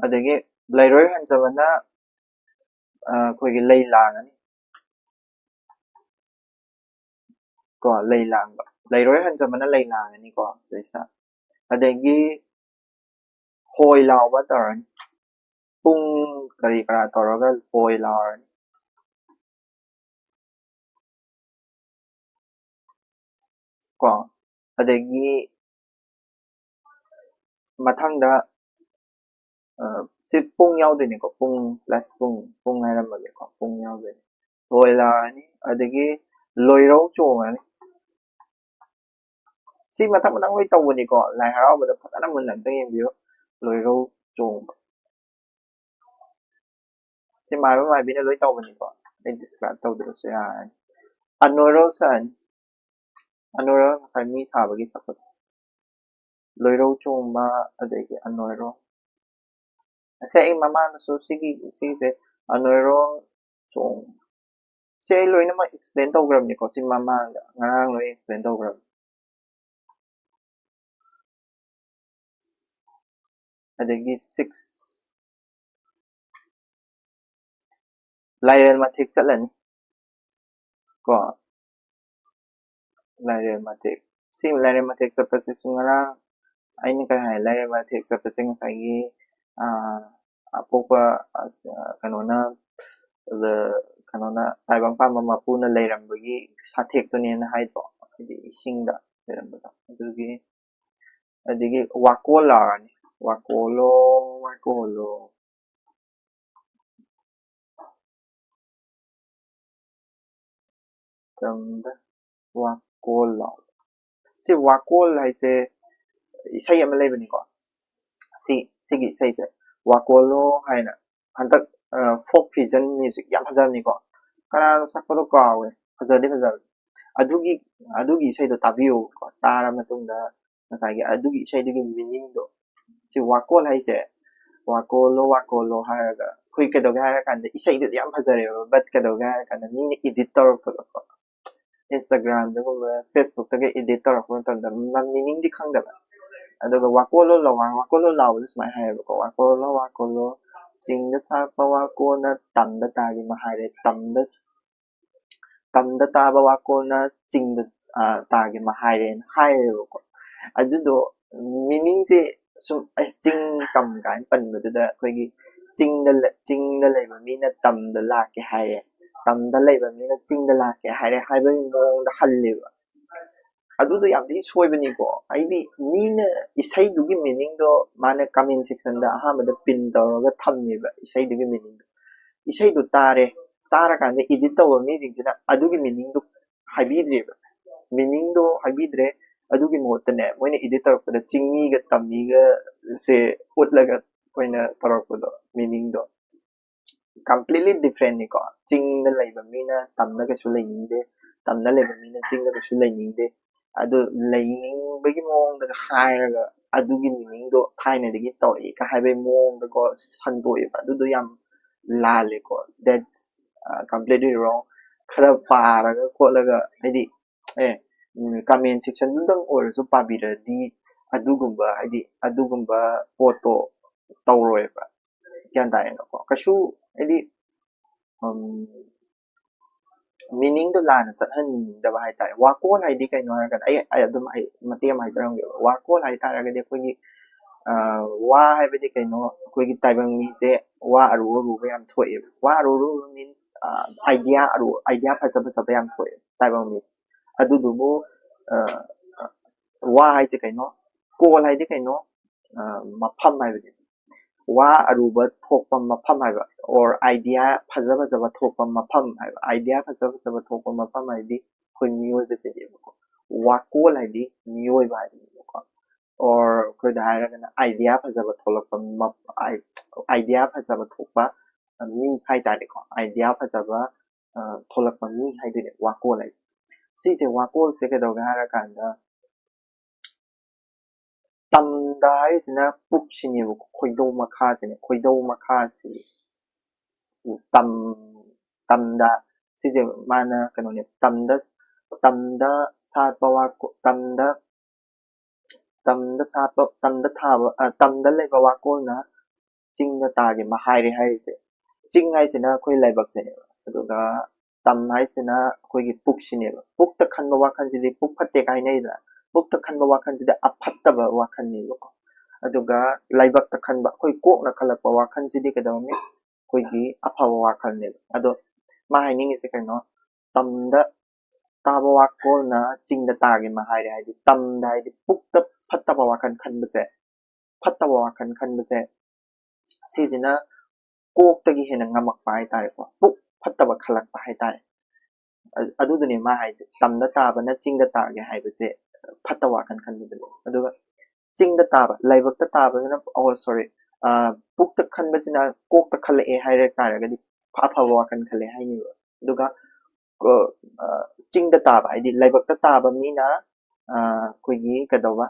adagi lairoi hanjabana khoigi lei langani ko lei langba lairoi hanjabana lei langani ko sista adagi hoi lawba tarani pung kari kara taraga hoi lawani ko adagi mathangda si pung yaudini ko pung plus pung hairamage ko pung yaudini hoi lawani adagi loirau chongani si mathang loi tawbani ko lai haraobada phadana munna tang yembiyo loirau chongba si mai bina loi tawbani ko ai describe tawdrosu yarani anoral san anoral ngasai mi sabagi sapat loirau chongba adagi anoral ase ai mamanasu sige anoral chong si ai loina ma explain tawgrabni ko si mamanga ngarang loi explain tawgrab adagi 6 lairel mathek chatlani ko lairel mathek si lairel mathek chapase sungara aini ka hai lairel mathek chapase ngasai apopa kanona the kanona taibang pa mapuna leirambagi sathekto ne na haidro idi isingda leirambada adigi wakola ni wakolo tamda wakola si wakol haise isai ama leibani ko sigi isai se wakolo haina hantak folk fusion music yam fazabni ko kanano sakpado kawe fazade adugi isai do tabiyo ko tara matungda nasagi adugi isai dugi meaning do si wakol haise wakolo haraga koi kadoga harakanda isai do yam fazare but kadoga harakanda mini editor ko Instagram dagumba Facebook daga editor ko tanda meaning di khangda aduga wakolo law sumai hairo ko wakolo chingda sakpa wakona tamda tagi mahare tamda taba wakona chingda tagi mahare hairo ko adudo meaning se sum ching tam kan panbada koigi chingda leba mina tamda lake haye tamda leba mina chingda lake haire haiba mong da halleba adudo yamdi soibani ko aidi mina isai dugi meaning do mane comment section da ahamada pin tawraga thammiba isai dugi meaning do isai do tara kande edit tawa mi jingina adugi meaning do haibidreba meaning do haibidre adugi motane moine edit tawrpada chingmi ga tammi ga se utlaga koina tawrpada meaning do completely different ni ko chingda laiba mina tamda ga su lainingde tamda laiba mina chingda ga su lainingde adu lainingbagi mongda hairaga adugi meaning do thaina digi tawri ka haibe mongda ko sandoiba adudo yam lale ko that's completely wrong khara paraga kholaga haidi comment section dang or so pabira di adugumba photo tawroiba kyan tayo ko kasu haidi meaning do lana sa daba hai tare wakol haidi kaino haragan ay adum ay matiyam hai tarang wakol hai taraga de kogi wa haibadi kaino kogi taibang mi se wa aru yam thoi wa aru means idea phajaba yam thoi taibang mi adudubu wa hai se kaino kol haidi kaino mapham haibadi wa aruba thokpa mapham haiba or idea phajaba thokpa mapham haiba idea phajaba thokpa mapham haidi koi miyoi bese de ko wakol haidi miyoi ba ko or koi da hairagana idea phajaba tholakpa idea phajaba thokpa mi hai tare ko idea phajaba tholakpa mi hai de wakol hai sise wakol se ke doga harakanda tamda harisina pukshini khoidou makhasi tamda sise mana kanone tamda satpa wako tamda thaba tamda leba wako na chingda tagi mahaire harise ching haisina khoi laibak se aduga tam haisina khoigi pukshini pukta khanba wakhanjidi pukphatte kainai pukta khanba wakhanjida aphattaba wakhanni ko aduga laibakta khanba khoi kokna khalakpa wakhanjidi kadawni khoigi aphaba wakhalne ado ma hainin ise kaino tamda taba wakol na chingda tagi mahaire haidi tamda haidi pukta phattaba wakhan khanbase sisina koktagi hena ngamakpa hai tare ko puk phattaba khalakpa hai tare aduduni ma haise tamda taba na chingda tagi haibase phatta wakhan khanbane aduga chingda taba laibakta taba na oh sorry pukta khanbasina kokta khale haire taragadi aphaba wakhan khale haini aduga chingda taba haidi laibakta taba mina koigi kadawa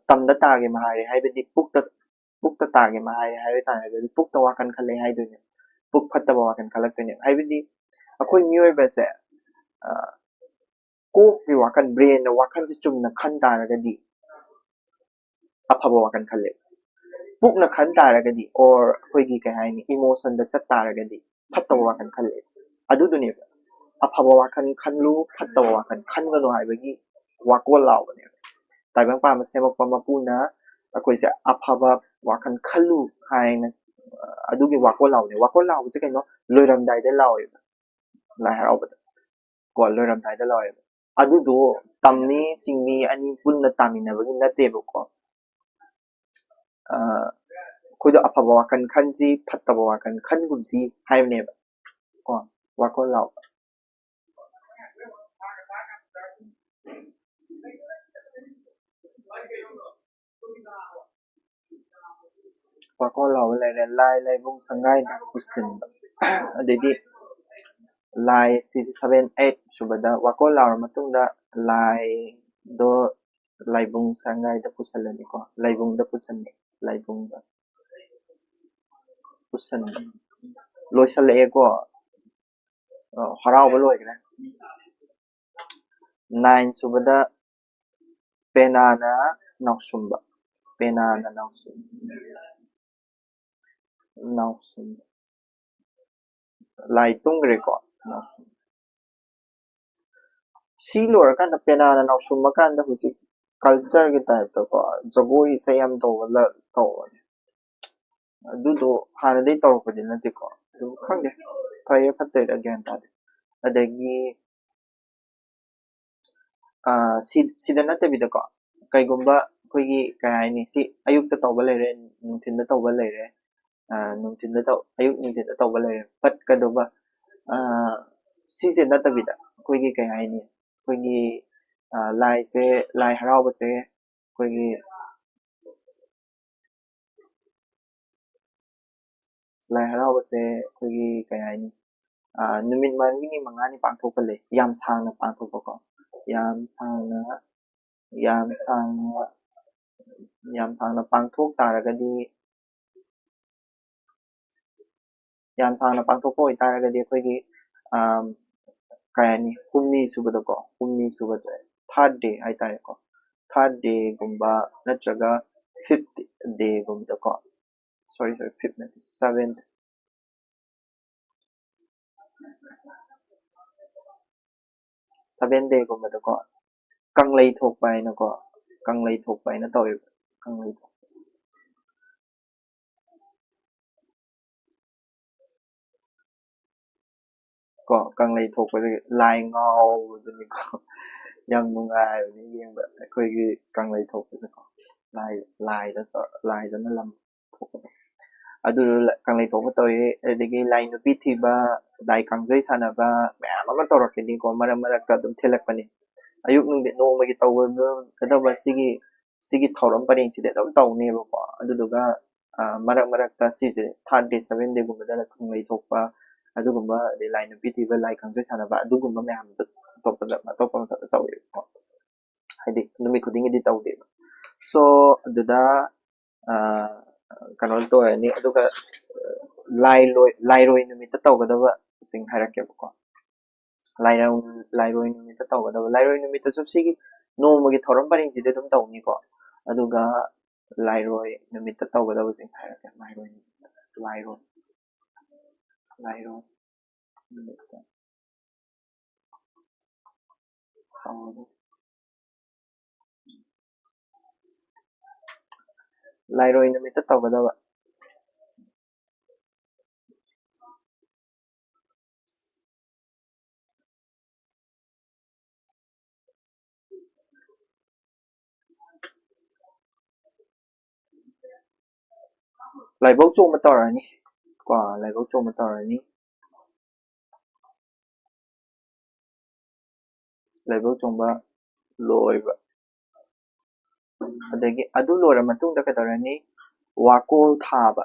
tamda tagi mahare haibadi pukta tagi mahare haire taragadi pukta wakhan khale haidune puk phattaba wakhan khalakune haibadi akoi miyoi base kokki wakhan brain na wakhan se chumna khan taragadi aphaba wakhan khale pukna khan taragadi or koigi kai haini emotion da chat taragadi phattaba wakhan khale adudune aphaba wakhan khanlu phattaba wakhan khangano haibagi wakol lawne taibang pa masemak pamapuna akoi se aphaba wakhan khalu haina adugi wakol lawne je kaino loiramdai lawe lai haraoba ko loiramdai lawe adu do tammi chingmi ani punna taminabagi nateba ko koido afaba wakan khanji phattaba wakan khangumsi haibneba ko wakol law wakol law lere lai lai bung sangai da kusin adedi lai 78 subada wakol law matungda lai do laibung sangai da pusalani ko laibung da pusan laibung da pusan loisal e ko haraoba loigre 9 subada penana nausumba penana nausumba lai tungre ko nausumba si lor kan da penana nausumba kan da husi culture ki type to ko jagoi sayam to wala to adu do hana dei to ko din nati ko du khangde paye phatte again ta adagi sida nate bida ko kaigumba koigi kaini si ayuk ta tawba lere nungthin da tawba lere nungthin da taw ayuk nungthin da tawba lere pat kadoba si se nate bida koigi kaini koigi lai se lai haraoba se koigi lai haraoba se koigi kaini numit mangini mangani pangthokpa le yam sangna pangthokpa ko yam sangna pangthok taragadi yam sangna pangthokpa oitaragadi koigi kayani humni subada ko humni subada third day haitare ko third day gumba natraga fifth day gumda ko sorry fifth not seventh day gumda ko kanglei thokpa ina ko kanglei thokpa ina tawe kanglei ko kanglei thokpa lai ngau duni ko yam nungai ni yengba akhoi kanglei thokpa se ko lai da na lam thokpa adu kanglei thokpa toy adigi lai nupi thiba lai kangjai sanaba mayam ama torakini ko maram marakta dum thelakpani ayuk nungde nomagi tawba kadaba sigi thoram paring chide dum tawneba ko aduduga marak marakta sise third day 7 day gumba da kanglei thokpa adugumba de lai nupi thiba lai kangjai sanaba adugumba mayam toppa tawe ko haidi numi khudingi di tawde so aduda kanol to ni aduga lai roi numita tawgadaba sing hairake ko lai roi numita tawgadaba lai roi numita so sigi nomagi thoram paring jide dum tawni ko aduga lai roi numita tawgadaba sing hairake lai roi numita lai roi numita tawgadaba lai bau chu ma torani kwa lai bau chu ma torani lai bau chu ba loiba adagi adu lora matungda kadarani wakol thaba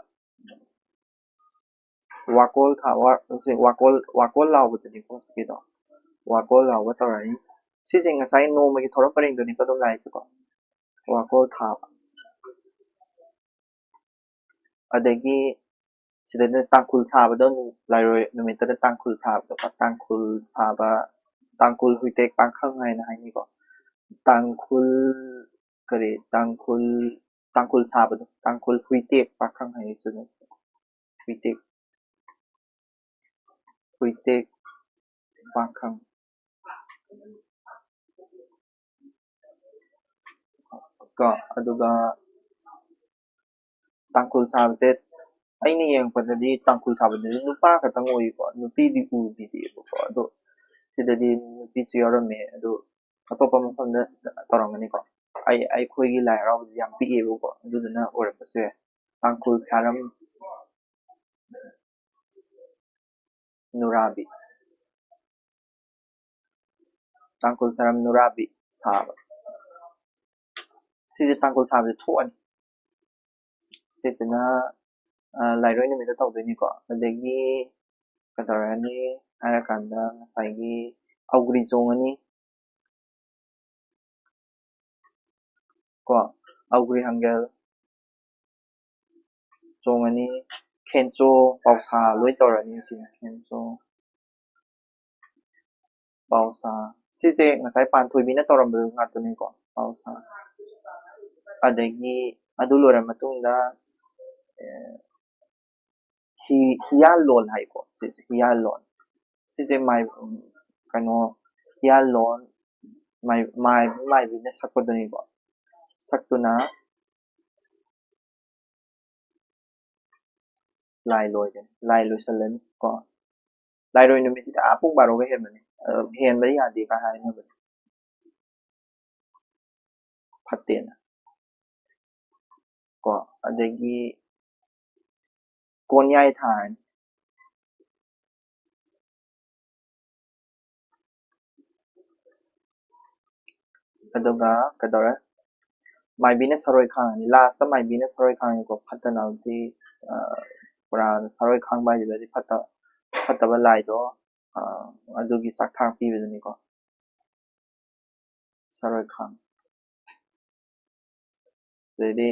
wakol lawa tani ko sigido wakol lawa torani sising ngasai nomagi thoram paring duni ko dum lai ko wakol thaba adagi sidana tangkul saba don lairoi numita da tangkul saba tangkul huitek pangkhang haina haini ko tangkul kare tangkul saba do tangkul huitek pangkhang hai su huitek pangkhang ko aduga tangkul saba se ꯑꯩꯅ ꯌꯦꯡꯉꯛꯄꯗꯗꯤ ꯇꯥꯡꯈꯨꯜ ꯁꯥꯕꯗꯗꯤ ꯅꯨꯄꯥ ꯈꯛꯇꯪ ꯑꯣꯏꯀꯣ ꯅꯨꯄꯤꯗꯤ ꯎꯈꯤꯗꯦꯕꯀꯣ ꯑꯗꯣ ꯁꯤꯗꯗꯤ ꯅꯨꯄꯤꯁꯨ ꯌꯥꯎꯔꯝꯃꯦ ꯑꯗꯣ ꯑꯇꯣꯞꯄ ꯃꯐꯝꯗ ꯇꯧꯔꯝꯒꯅꯤꯀꯣ ꯑꯩꯈꯣꯏꯒꯤ ꯂꯥꯏ ꯍꯔꯥꯎꯕꯗꯤ ꯌꯥꯝ ꯄꯤꯛꯑꯦꯕꯀꯣ ꯑꯗꯨꯗꯨꯅ ꯑꯣꯏꯔꯛꯄꯁꯨ ꯌꯥꯏ ꯇꯥꯡꯈꯨꯜ ꯁꯥꯔꯝ ꯅꯨꯔꯥꯕꯤ ꯇꯥꯡꯈꯨꯜ ꯁꯥꯔꯝ ꯅꯨꯔꯥꯕꯤ ꯁꯥꯕ ꯁꯤꯁꯦ ꯇꯥꯡꯈꯨꯜ ꯁꯥꯕꯁꯦ ꯊꯣꯛꯑꯅꯤ ꯁꯤꯁꯤꯅ ꯂꯥꯏꯔꯣꯏ ꯅꯨꯃꯤꯠꯇ ꯇꯧꯗꯣꯏꯅꯤꯀꯣ ꯑꯗꯒꯤ ꯀꯩꯗꯧꯔꯅꯤ ꯍꯥꯏꯔꯀꯥꯟꯗ ꯉꯁꯥꯏꯒꯤ ꯑꯧꯒ꯭ꯔꯤ ꯆꯣꯡꯉꯅꯤ ꯀꯣ ꯑꯧꯒ꯭ꯔꯤ ꯍꯪꯒꯦꯜ ꯆꯣꯡꯉꯅꯤ ꯈꯦꯟꯆꯣ ꯄꯥꯎꯁꯥ ꯂꯣꯏ ꯇꯧꯔꯅꯤ ꯁꯤꯅ ꯈꯦꯟꯆꯣ ꯄꯥꯎꯁꯥ ꯁꯤꯁꯦ ꯉꯁꯥꯏ ꯄꯥꯟꯊꯣꯏꯕꯤꯅ ꯇꯧꯔꯝꯕꯗꯨ ꯉꯥꯛꯇꯅꯤꯀꯣ ꯄꯥꯎꯁꯥ ꯑꯗꯒꯤ ꯑꯗꯨ ꯂꯣꯏꯔ ꯃꯇꯨꯡꯗ ꯍꯤꯌꯥꯜꯂꯣꯟ ꯍꯥꯏꯀꯣ ꯁꯤꯁꯦ ꯍꯤꯌꯥꯜꯂꯣꯟ ꯁꯤꯁꯦ ꯀꯩꯅꯣ ꯍꯤꯌꯥꯜꯂꯣꯟ ꯃꯥꯏꯕꯤꯅ ꯁꯛꯄꯗꯨꯅꯤꯀꯣ ꯁꯛꯇꯨꯅ ꯂꯥꯏ ꯂꯣꯏꯒꯅꯤ ꯂꯥꯏ ꯂꯣꯏꯁꯤꯜꯂꯅꯤ ꯀꯣ ꯂꯥꯏꯔꯣꯏ ꯅꯨꯃꯤꯠꯁꯤꯗ ꯄꯨꯡ ꯕꯥꯔꯣꯒ ꯍꯦꯟꯕꯅꯤ ꯍꯦꯟꯕ ꯌꯥꯗꯦ ꯀ ꯍꯥꯏꯅꯕꯅꯤ ꯐꯠꯇꯦꯅ ꯀꯣ ꯑꯗꯒꯤ ꯀꯣꯟꯌꯥꯏ ꯊꯥꯔꯅꯤ ꯑꯗꯨꯒ ꯀꯩꯗꯧꯔꯦ ꯃꯥꯏꯕꯤꯅ ꯁꯔꯣꯏ ꯈꯥꯡꯉꯅꯤ ꯂꯥꯁꯇ ꯃꯥꯏꯕꯤꯅ ꯁꯔꯣꯏ ꯈꯥꯡꯉꯤꯀꯣ ꯐꯠꯇꯅꯕꯗꯤ ꯄꯨꯔꯥ ꯁꯔꯣꯏ ꯈꯥꯡꯕ ꯍꯥꯏꯁꯤꯗꯗꯤ ꯐꯠꯇꯕ ꯂꯥꯏꯗꯣ ꯑꯗꯨꯒꯤ ꯆꯥꯛꯊꯥꯛ ꯄꯤꯕꯗꯨꯅꯤꯀꯣ ꯁꯔꯣꯏ ꯈꯥꯡ ꯑꯗꯩꯗꯤ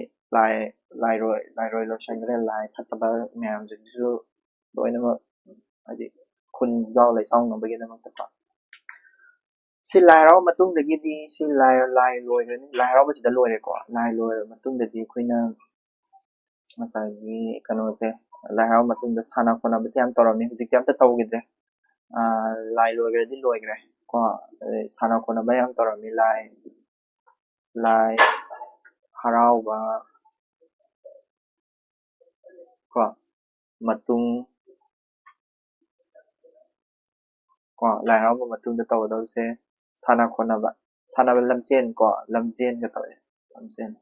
ꯂꯥꯏꯔꯣꯏ ꯂꯣꯏꯁꯟꯈ꯭ꯔꯦ ꯂꯥꯏ ꯐꯠꯇꯕ ꯃꯌꯥꯝꯁꯤꯡꯁꯨ ꯂꯣꯏꯅꯃꯛ ꯍꯥꯏꯗꯤ ꯈꯨꯟꯖꯥꯎ ꯂꯩꯆꯥꯎꯅꯕꯒꯤꯗꯃꯛꯇꯀꯣ ꯁꯤ ꯂꯥꯏ ꯍꯔꯥꯎꯕ ꯃꯇꯨꯡꯗꯒꯤꯗꯤ ꯁꯤ ꯂꯥꯏ ꯂꯣꯏꯈ꯭ꯔꯅꯤ ꯂꯥꯏ ꯍꯔꯥꯎꯕꯁꯤꯗ ꯂꯣꯏꯔꯦꯀꯣ ꯂꯥꯏ ꯂꯣꯏꯔꯕ ꯃꯇꯨꯡꯗꯗꯤ ꯑꯩꯈꯣꯏꯅ ꯉꯁꯥꯏꯒꯤ ꯀꯩꯅꯣꯁꯦ ꯂꯥꯏ ꯍꯔꯥꯎꯕ ꯃꯇꯨꯡꯗ ꯁꯥꯟꯅ ꯈꯣꯠꯅꯕꯁꯦ ꯌꯥꯝ ꯇꯧꯔꯝꯃꯤ ꯍꯧꯖꯤꯛꯇꯤ ꯑꯝꯇ ꯇꯧꯈꯤꯗ꯭ꯔꯦ ꯂꯥꯏ ꯂꯣꯏꯈ꯭ꯔꯗꯤ ꯂꯣꯏꯈ꯭ꯔꯦ ꯀꯣ ꯁꯥꯟꯅ ꯈꯣꯠꯅꯕ ꯌꯥꯝ ꯇꯧꯔꯝꯃꯤ ꯂꯥꯏ ꯍꯔꯥꯎꯕ ꯀꯣ ꯃꯇꯨꯡ ꯀꯣ ꯂꯥꯏ ꯍꯔꯥꯎꯕ ꯃꯇꯨꯡꯗ ꯇꯧꯒꯗꯕꯁꯦ ꯁꯥꯟꯅ ꯈꯣꯠꯅꯕ ꯁꯥꯟꯅꯕ ꯂꯝꯖꯦꯟ ꯀꯣ ꯂꯝꯖꯦꯟꯒ ꯇꯧꯋꯦ ꯂꯝꯖꯦꯟ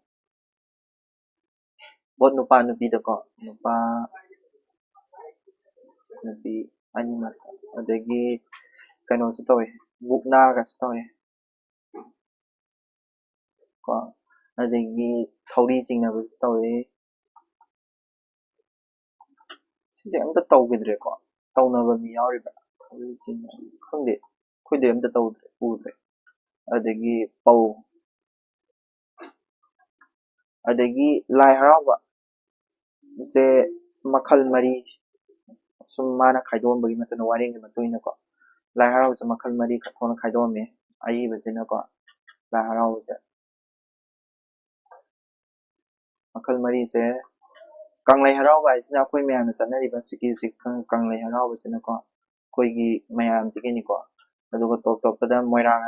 ꯕꯣꯠ ꯅꯨꯄꯥ ꯅꯨꯄꯤꯗꯀꯣ ꯅꯨꯄꯥ ꯅꯨꯄꯤ ꯑꯅꯤꯃꯛ ꯑꯗꯒꯤ ꯀꯩꯅꯣꯁꯨ ꯇꯧꯋꯦ ꯃꯨꯛꯅꯥꯒꯁꯨ ꯇꯧꯋꯦ ꯀꯣ ꯑꯗꯒꯤ ꯊꯧꯔꯤ ꯆꯤꯡꯅꯕꯁꯨ ꯇꯧꯋꯦ ꯁꯤꯁꯦ ꯑꯝꯇ ꯇꯧꯈꯤꯗ꯭ꯔꯦꯀꯣ ꯇꯧꯅꯕ ꯃꯤ ꯌꯥꯎꯔꯤꯕ꯭ꯔꯥ ꯊꯧꯔꯤ ꯆꯤꯡꯅꯕ ꯈꯪꯗꯦ ꯑꯩꯈꯣꯏꯗꯤ ꯑꯝꯇ ꯎꯗ꯭ꯔꯦ ꯑꯗꯒꯤ ꯑꯗꯒꯤ ꯂꯥꯏ ꯍꯔꯥꯎꯕ ꯁꯦ ꯃꯈꯜ ꯃꯔꯤ ꯁꯨꯝ ꯃꯥꯅ ꯈꯥꯏꯗꯣꯛꯑꯝꯕꯒꯤ ꯃꯇꯨꯡ ꯋꯥꯔꯦꯡꯒꯤ ꯃꯇꯨꯡ ꯏꯟꯅꯀꯣ ꯂꯥꯏ ꯍꯔꯥꯎꯕꯁꯦ ꯃꯈꯜ ꯃꯔꯤ ꯊꯣꯛꯅ ꯈꯥꯏꯗꯣꯛꯑꯝꯃꯦ ꯑꯏꯕꯁꯤꯅꯀꯣ ꯂꯥꯏ ꯍꯔꯥꯎꯕꯁꯦ ꯃꯈꯜ ꯃꯔꯤꯁꯦ ꯀꯪꯂꯩ ꯍꯔꯥꯎꯕ ꯍꯥꯏꯁꯤꯅ ꯑꯩꯈꯣꯏ ꯃꯌꯥꯝꯅ ꯆꯠꯅꯔꯤꯕ ꯍꯧꯖꯤꯛ ꯀꯪꯂꯩ ꯍꯔꯥꯎꯕꯁꯤꯅꯀꯣ ꯑꯩꯈꯣꯏꯒꯤ ꯃꯌꯥꯝꯁꯤꯒꯤꯅꯤꯀꯣ ꯑꯗꯨꯒ ꯇꯣꯞ ꯇꯣꯞꯄꯗ ꯃꯣꯏꯔꯥꯡ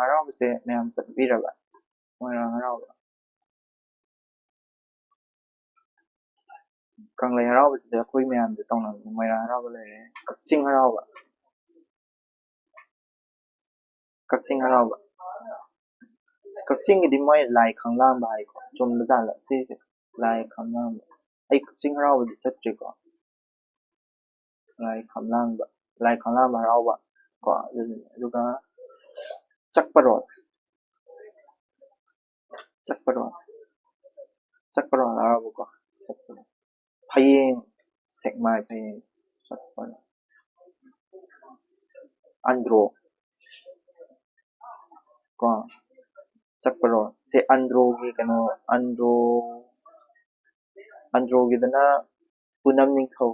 ꯍꯔꯥꯎꯕꯁꯦ ꯃꯌꯥꯝ ꯆꯠꯄꯤꯔꯕ ꯃꯣꯏꯔꯥꯡ ꯍꯔꯥꯎꯕ ꯀꯪꯂꯩ ꯍꯔꯥꯎꯕꯁꯤꯗ ꯑꯩꯈꯣꯏ ꯃꯌꯥꯝꯁꯦ ꯇꯧꯅꯕꯅꯤ ꯃꯣꯏꯔꯥꯡ ꯍꯔꯥꯎꯕ ꯂꯩꯔꯦ ꯀꯛꯆꯤꯡ ꯍꯔꯥꯎꯕ ꯀꯛꯆꯤꯡꯒꯤꯗꯤ ꯃꯣꯏ ꯂꯥꯏ ꯈꯪꯂꯥꯡꯕ ꯍꯥꯏꯀꯣ ꯆꯨꯝꯕꯖꯥꯠꯂ ꯁꯤꯁꯦ ꯂꯥꯏ ꯈꯪꯂꯥꯡꯕ ꯑꯩ ꯀꯛꯆꯤꯡ ꯍꯔꯥꯎꯕꯗꯤ ꯆꯠꯇ꯭ꯔꯤꯀꯣ ꯂꯥꯏ ꯈꯪꯂꯥꯡꯕ ꯍꯔꯥꯎꯕ ꯀꯣ ꯑꯗꯨꯒ ꯆꯛꯄꯔꯣꯜ ꯍꯔꯥꯎꯕꯀꯣ ꯆꯛꯄꯔꯣꯜ ꯐꯌꯦꯡ ꯁꯦꯛꯃꯥꯏ ꯐꯌꯦꯡ ꯆꯛꯄꯔꯣꯜ ꯑꯟꯗ꯭ꯔꯣ ꯀꯣ ꯆꯛꯄꯔꯣꯜ ꯁꯦ ꯑꯟꯗ꯭ꯔꯣꯒꯤ ꯀꯩꯅꯣ ꯑꯟꯗ꯭ꯔꯣꯒꯤꯗꯅ ꯄꯨꯅꯝ ꯅꯤꯡꯊꯧ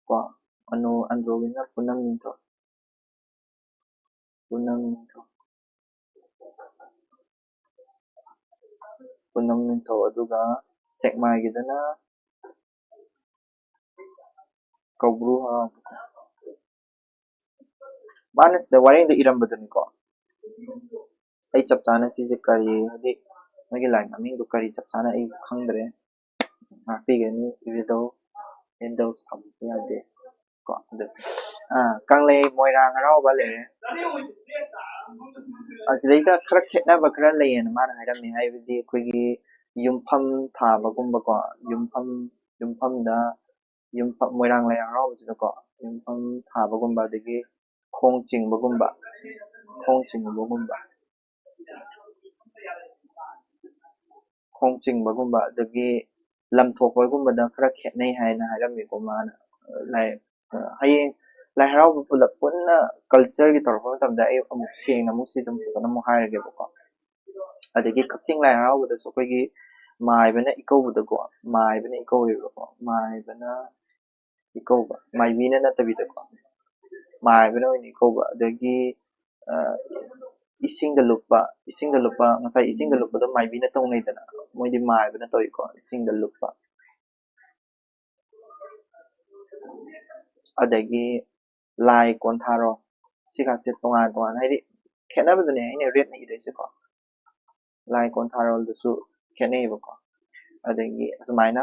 ꯀꯣ ꯑꯟꯗ꯭ꯔꯣꯒꯤꯗꯅ ꯄꯨꯅꯝ ꯅꯤꯡꯊꯧ ꯑꯗꯨꯒ ꯁꯦꯛꯃꯥꯏꯒꯤꯗꯅ ꯀꯧꯕ꯭ꯔꯨ ꯍꯔꯥꯎꯕ ꯃꯥꯅ ꯁꯤꯗ ꯋꯥꯔꯦꯡꯗ ꯏꯔꯝꯕꯗꯨꯅꯤꯀꯣ ꯑꯩ ꯆꯞ ꯆꯥꯅ ꯁꯤꯁꯦ ꯀꯔꯤ ꯍꯥꯏꯗꯤ ꯃꯣꯏꯒꯤ ꯂꯥꯏ ꯃꯃꯤꯡꯗꯨ ꯀꯔꯤ ꯆꯞ ꯆꯥꯅ ꯑꯩꯁꯨ ꯈꯪꯗ꯭ꯔꯦ ꯉꯥꯛꯄꯤꯒꯅꯤ ꯏꯕꯤꯗꯧ endo sam ya de ko adu kanglei moirang haraoba lere asidaita khara khetnaba khara leyen mana hairami haibidi akhoi yumpham thabagumba ko yumpham da yumpham moirang lai haraoba sida ko yumpham thabagumba dagi khong chingbagumba dagi lamthokbagumba da khara khetnai haina hairami ko mana lai hayeng lai haraoba pulap punna culture gi torpa matamda ai amuk seng amuk sisam fasana amuk hairage ko adagi kapching lai haraoba da so akhoi maibana ikouda ko maibana ikouba ko maibana ikouba maibina natabida ko maibana oini ikouba adagi isingda lupa ngasai isingda lupa da maibina tongnai dana moidi maibana toi ko isingda lupa adagi lai kontharo sikase tongan haidi khenabadune aine rate na iraise ko lai kontharo dasu khenai ba ko adagi asmaina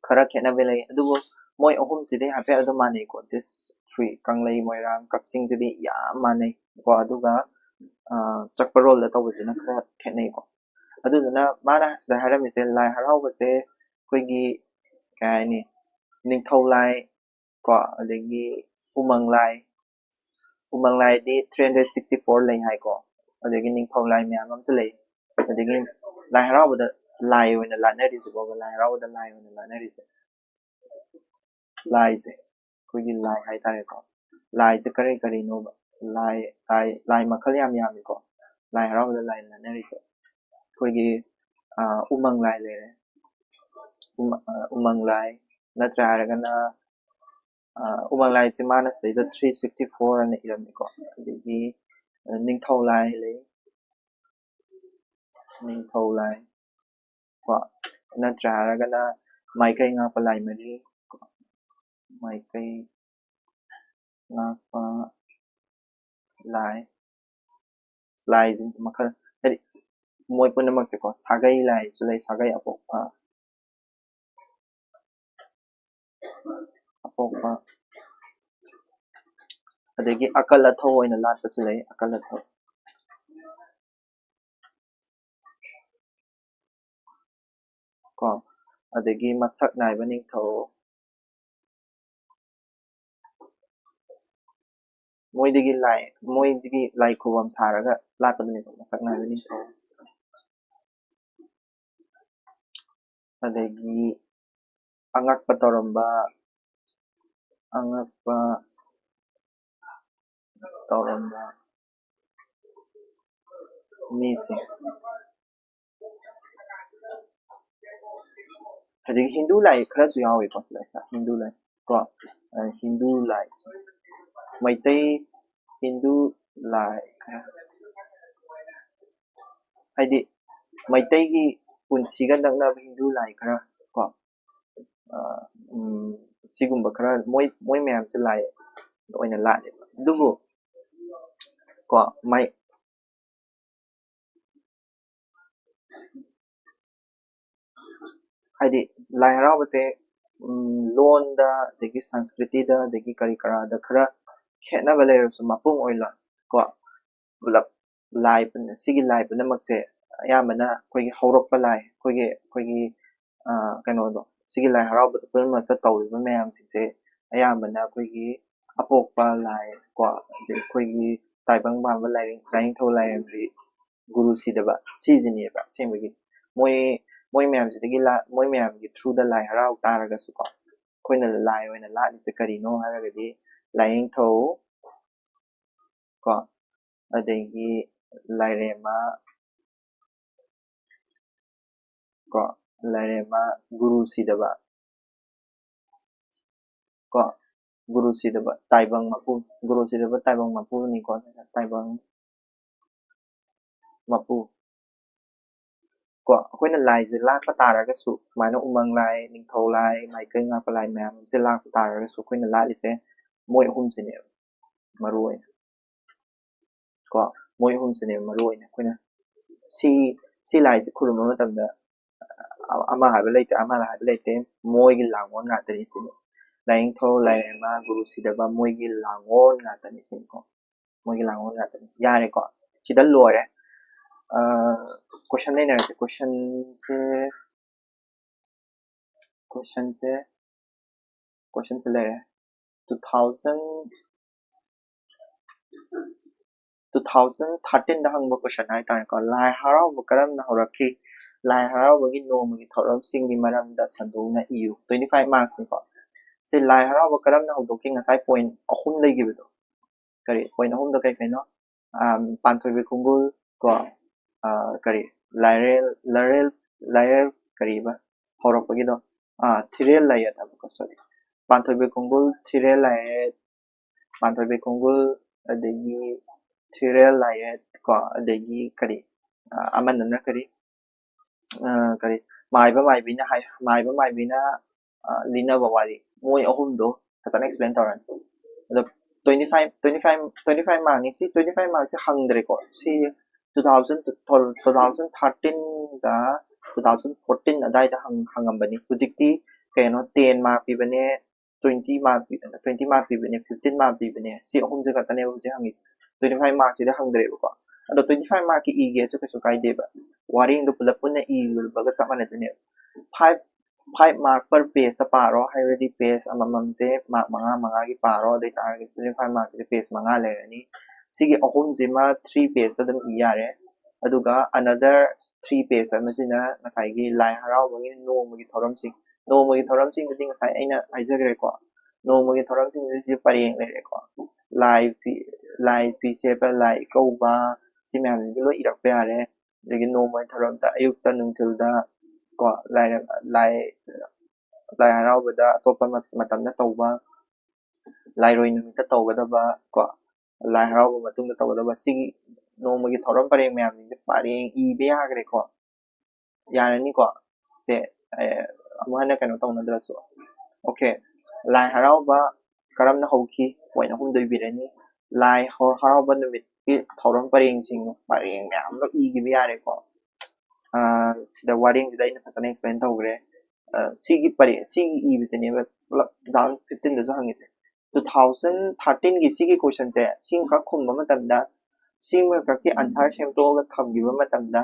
khara khenabe lai adugo moi ahum sidi hape adu mane ko this three kanglei moirang kakching sidi yam mane ko aduga chakparol da tawbasina khara khenai ko aduduna mana sida haramise lai haraubase koigi kaini ningthau lai ko adagi umang lai di 364 lai hai ko adagi ningthau lai myam am chalai adagi lai haraubada lai oina lanari se ko lai haraubada lai oina lanari se lai se koigi lai hai tare ko lai se kari no ba lai makhal yam ko lai haraubada lai lanari se koigi umang lai le umang lai natra haragana umang lai se mana se 364 ana irami ko adagi ningthau lai le ningthau lai ko natra haragana maikai nga pa lai mari ko maikai nga pa lai jing makhal hadi moi punamak se ko sagai lai sulai sagai apokpa adagi akal athau oina latpa sulai akal athau ko adagi masak naiba ningthau moidagi lai khubam saraga latpadune ko masak naiba ningthau adagi angakpa toramba mise adagi hindu lai khara su yawe ko sila sa hindu lai ko hindu lai maitai hindu lai haidi maitai gi punsiga naknaba hindu lai khara ko sigumba khara moi myam se lai oina lane dubu ko mai haidi lai haraubase lon da dagi sanskriti da dagi kari kara da khara khetnaba leirasu mapung oila ko bulap lai sigi lai punamakse ayamana koigi haurakpa lai koigi kano do sigi lai haraubada punamakta tawriba mayam singse ayamana koigi apokpa lai ko koigi taibang bamba laingthau lairangri guru sidaba sijineba sembagi moi mayamgi through da lai harau taragasu ko koina lai oina latise karino haragadi laingthau ko adagi lairema guru sidaba ko guru sidaba taibang mapu ni ko taibang mapu ko akoina lai se lakpa taragasu sumaina umang lai ningthau lai maikai nga pa lai myam se lakpa taragasu akoina latise moi ahum sine maroi ko moi ahum sine maroi akoina si lai se khurumba matamda ama haiba leite ama la haiba leite moigi langon ngatani sin laing tho laing ma guru sidaba moigi langon ngatani sin ko moigi langon ngatani yare ko sida lore question ne se question se le 2000 2013 da hangba question hai tar ko lai harau karam na horaki lai harau bagi no magi thoram sing gi maram da sandung na iu 25 marks ni ko se lai harau karam na hodoki ngasai point ahum lei gi bedo kari point ahum da kai kai no panthoi be kungul ko kari lairel kari ba horok bagi do thirel lai ta ko sorry panthoi be kungul thirel lai panthoi be kungul adegi thirel lai ko adegi kari amanna kari kari maiba maibina hai maiba maibina lina bawari moi ahum do hasan explain taran the 25 mark ni si 25 mark si hangdre ko si 2013 ga 2014 adai da hangambani hujikti keno 10 mark pi bane 20 mark pi 20 mark pi bane 15 mark pi bane si ahum je katane je hangis 25 mark si da hangdre ko ado 25 mark ki ige so keso kai deba wareng do pula punna igul baga chamane dune 5 mark per page ta paro hairedi page amamam se mark manga gi paro dai target 25 mark di page manga le ni sigi ahum je ma 3 page ta dam iyare aduga another 3 page amajina ngasai gi lai harau bagi no magi thoram sing di ngasai aina aijagre ko no magi thoram sing di pareng le ko lai pi se pa lai ko ba si myam gi lo irak pa yare dagi no magi thoram ta ayuk ta nungtil da ko lai harau bada topa matam na tawba lai roi numita tawgadaba ko lai harau ba matung da tawgadaba sigi no magi thoram pareng myam ni pareng I be yagre ko yarani ko se amana kanu tawna draso okay lai harau ba karam na hoki point ahum doi birani lai harau ba numit ki thoram pareng sing pareng myam lo I gi be yare ko sida wareng da ina fasana explain tawgre sigi ibisene down 15 da so hangise 2013 gi sigi question se sing ka khum matamda sing ka ki answer sem to ga thamgi matamda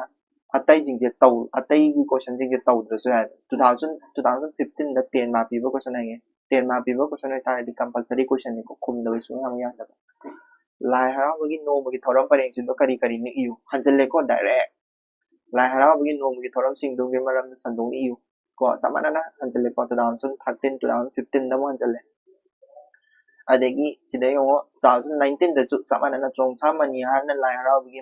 atai jingje taw atai gi question jingje taw dra so 2015 da 10 ma pi ba question hange 10 ma pi ba question ai tare di compulsory question ni ko khum da su ham ya da lai harau gi no gi thoram pareng sin do kari ni iu hanjale ko direct lai harau bagi no magi thoram sing do ge maram sandung iu ko chamana na hanjale ko 2013 2015 da mo hanjale adegi sida yo 2019 da su chamana na Chongtham Manihar na lai harau bagi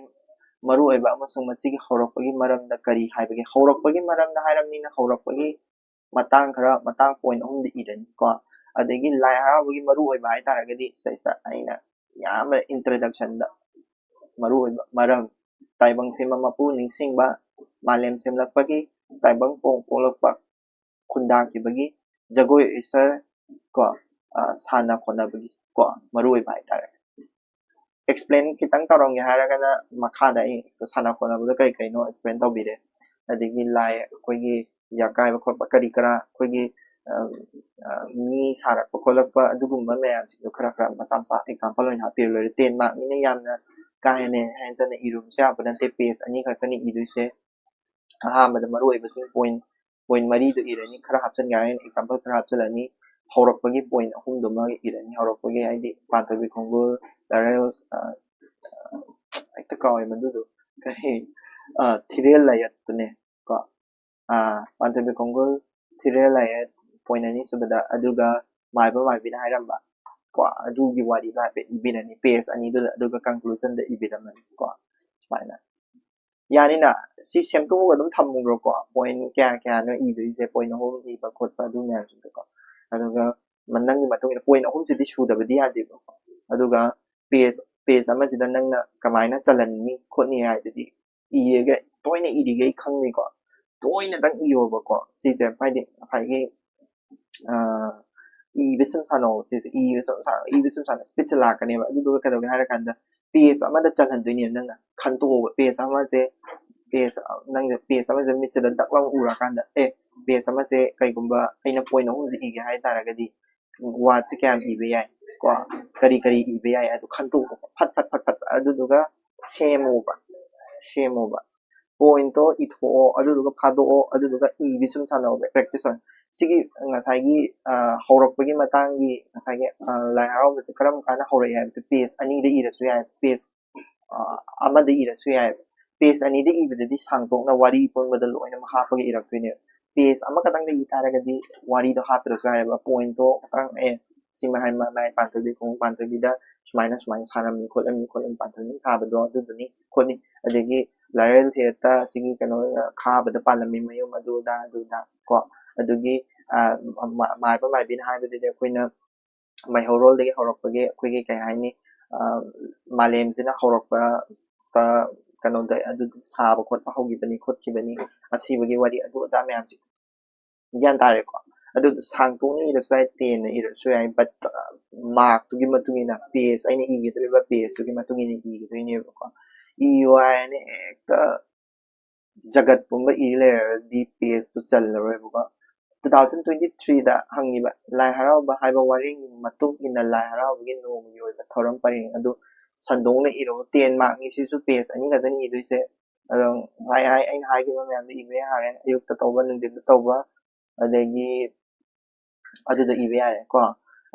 maru eba amasung masigi horok bagi maram da kari hai bagi horok bagi maram da hairam ni na horok bagi matang point ahum di iren ko adegi lai harau bagi maru eba ai taragadi sa aina yama introduction da maru eba maram taibang sema mapu ningsing ba malem semlak pagi taibang pong pak kundang ki bagi jagoi isa ko sana khona bagi ko marui bai tare explain kitang tarong ya hara kana makha da sana khona bu kai kai no explain taw bire adigi lai koi gi yakai ba khot kari kara koi gi mi sara ko kolak pa adugumba me am chi khara khara masam sa example oin ha pir le 10 mark ni yamna kaine hanjana irum sya padan te page ani khatani iduse ahamada maroi basing point mari do irani khara hapsan gain example khara hapsalani horakpagi point ahum do ma irani horakpagi aidi pantabi khongo darel aita kawi mandu do kai thirel layat tune ko pantabi khongo thirel layat point ani subada aduga maiba maibina hairamba ko adugi wari la pe ibinani page ani do aduga conclusion da ibiramani ko mana yani na si semtu ga dum thamung ro ko point kya no I do se point ho I ba khot pa du nya ju ko aduga manang gi matung point ahum si di shu da bidi adi ko aduga page ama si dan nang na kamaina chalan ni khot ni ai di I ga toina I di ga khang ni ko toina dang I yo ba ko si se pai di sai gi I bisum sano si I bisum sano spitala ka ne ba aduga ka da ga hara kan da page ama da chalan du ni nang na khan to page ama je page nang page ama je mit se da dak law ura kan da page ama je kai gumba aina point ahum je ige hai taragadi word se kyam ibe yai ko kari kari ibe yai adu khantu phat phat phat phat adu duga semoba point to itho adu duga phado adu duga ibi sum chana practice on sigi ngasai gi haurakpagi matangi ngasai gi lai harau se karam kana haurai hai se page ani de ira su yai page ama de ira su yai page ani de ibe de sangtok na wari pon badal loina ma hapagi irak tuine page ama katang de itaragadi wari do hatra su yai ba point to katang sima hai mai pantobi kong pantobi da sumaina sanami kholam pantobi sabado adu duni khoni adegi laral theata sigi kano khabada palami mayum adu da ko adugi mai bin hai bade koina mai horol de horopage koigi kai haini malem sina horoppa ta kano da adu saba khotpa hogi bani khotki bani asibagi wari adu da myam chi gyan tare ko adu sangtuni ira swai ten ira swai but mark tu gi matungina page aini igi driba page tu gi matungina igi ne ko EUI ne ekta jagat pumba iler di page tu chalre buka 2023 da hangiba Lai Haraoba haiba Wareng matung ina Lai Haraoba gi no mi oi thoram paring adu sandong na iro 10 mark ni sisu page ani ga dani iduise adong hai ai hai gi ma mi ibe hare ayuk ta tawba nung din tawba adagi adu da ibe hare ko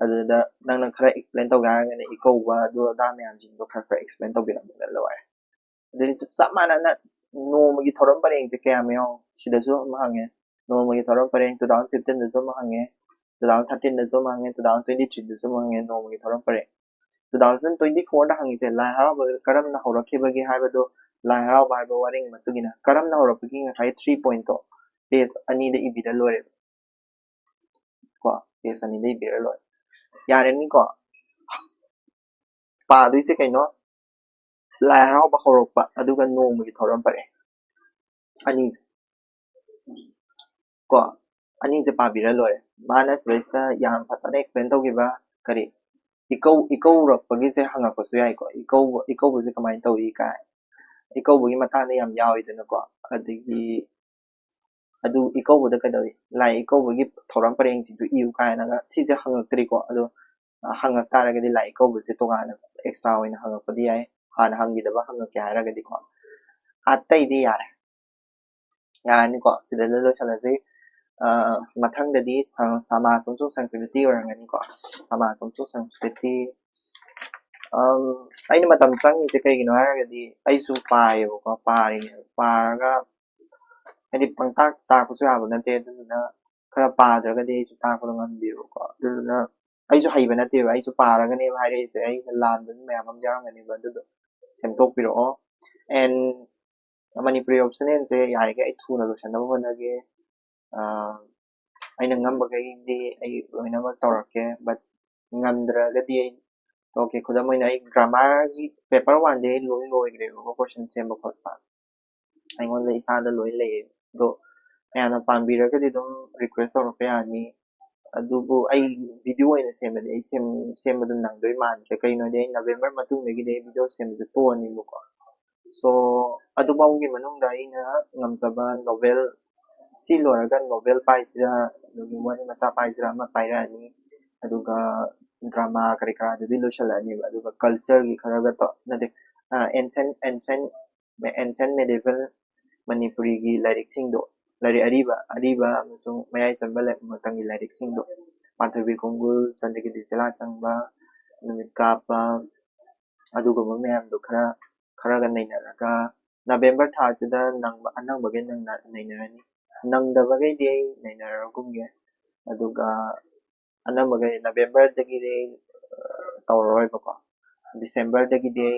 adu da nang khara explain taw ga ne ikouba adu da me am jing do khara explain taw bi na lo ware dili tu samana na no magi thoram pareng je kya me sida so mahange no magi thoram pareng 2015 da so mahange 2013 da so mahange 2023 da so mahange no magi thoram pareng 2024 da hangi se lai haraba karam na horakhe bagi haiba do lai haraba haiba Wareng matugina karam na horakhi ngasai 3 point to page ani da ibida lore ko page ani da ibida lore yare ni ko pa du se kaino Lai Haraoba horokpa aduga no magi thoram pareng ani ko ani se pabira lore mana sesta yang phachana explain tawgiba kari ikou rakpagi se hangak pasu yai ko ikou se kamai tawi kai ikou bugi matana yam yawi dana ko adigi adu ikou da kadawi lai ikou bugi thoram pareng chi du iu kai naga si se hangak tri ko adu hangak taragadi lai ikou bu se tongana extra oina hangak padi yai hana hangidaba hangak ya haragadi ko atai di yare yani ko sida lo chalase mathangdadi sama somsung sensitivity orangani ko sama somsung sensitivity aina matam changi se kai gino haragadi aisu payo ko pari paraga edi pangtak ta ko su habu nate duna khara padragadi aisu ta ko ngambiu ko duna aisu haiba nate aisu paraga ne haire se ai lan bun mem am jarangani ba du semtok piro and Manipuri option se yare ga ai thuna lo sanaba banage aina ngambagaydi ay loinamak tawrake but ngamdragadi ay okay khudam oina ay grammar gi paper 1 de loi loigre ko question semba khotpa aingon le isada loi le do ayana pambiragadi dum request tawrpe ani adubu ay video oina semade ay semba dum nangdoi man ke kaino de November matung dagi de video semje to ani ko so adubawgi manungda ina ngamjaba novel si loraga novel paisira nugi wani masa paisira ma pairani aduga drama kari kara adu losalani aduga culture gi kharaga to nade ancient medieval Manipuri gi lyric sing do lari ariba amasung mayai chamba matang gi lyric sing do Panthavi Kongul Chandrigi Dijala changba numit kapa aduga mayam do kharaga nainaraga November thasida nangba anangba ge nainarani nangdabagaydi ay nainaragumge aduga anambaga November dagi de tawroy bako December dagi de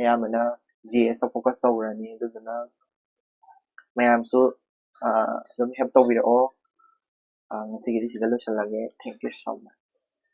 ayamana GS sa focus tawrani adugana mayam su dum help tawbiro ngasigi sida lo salage thank you so much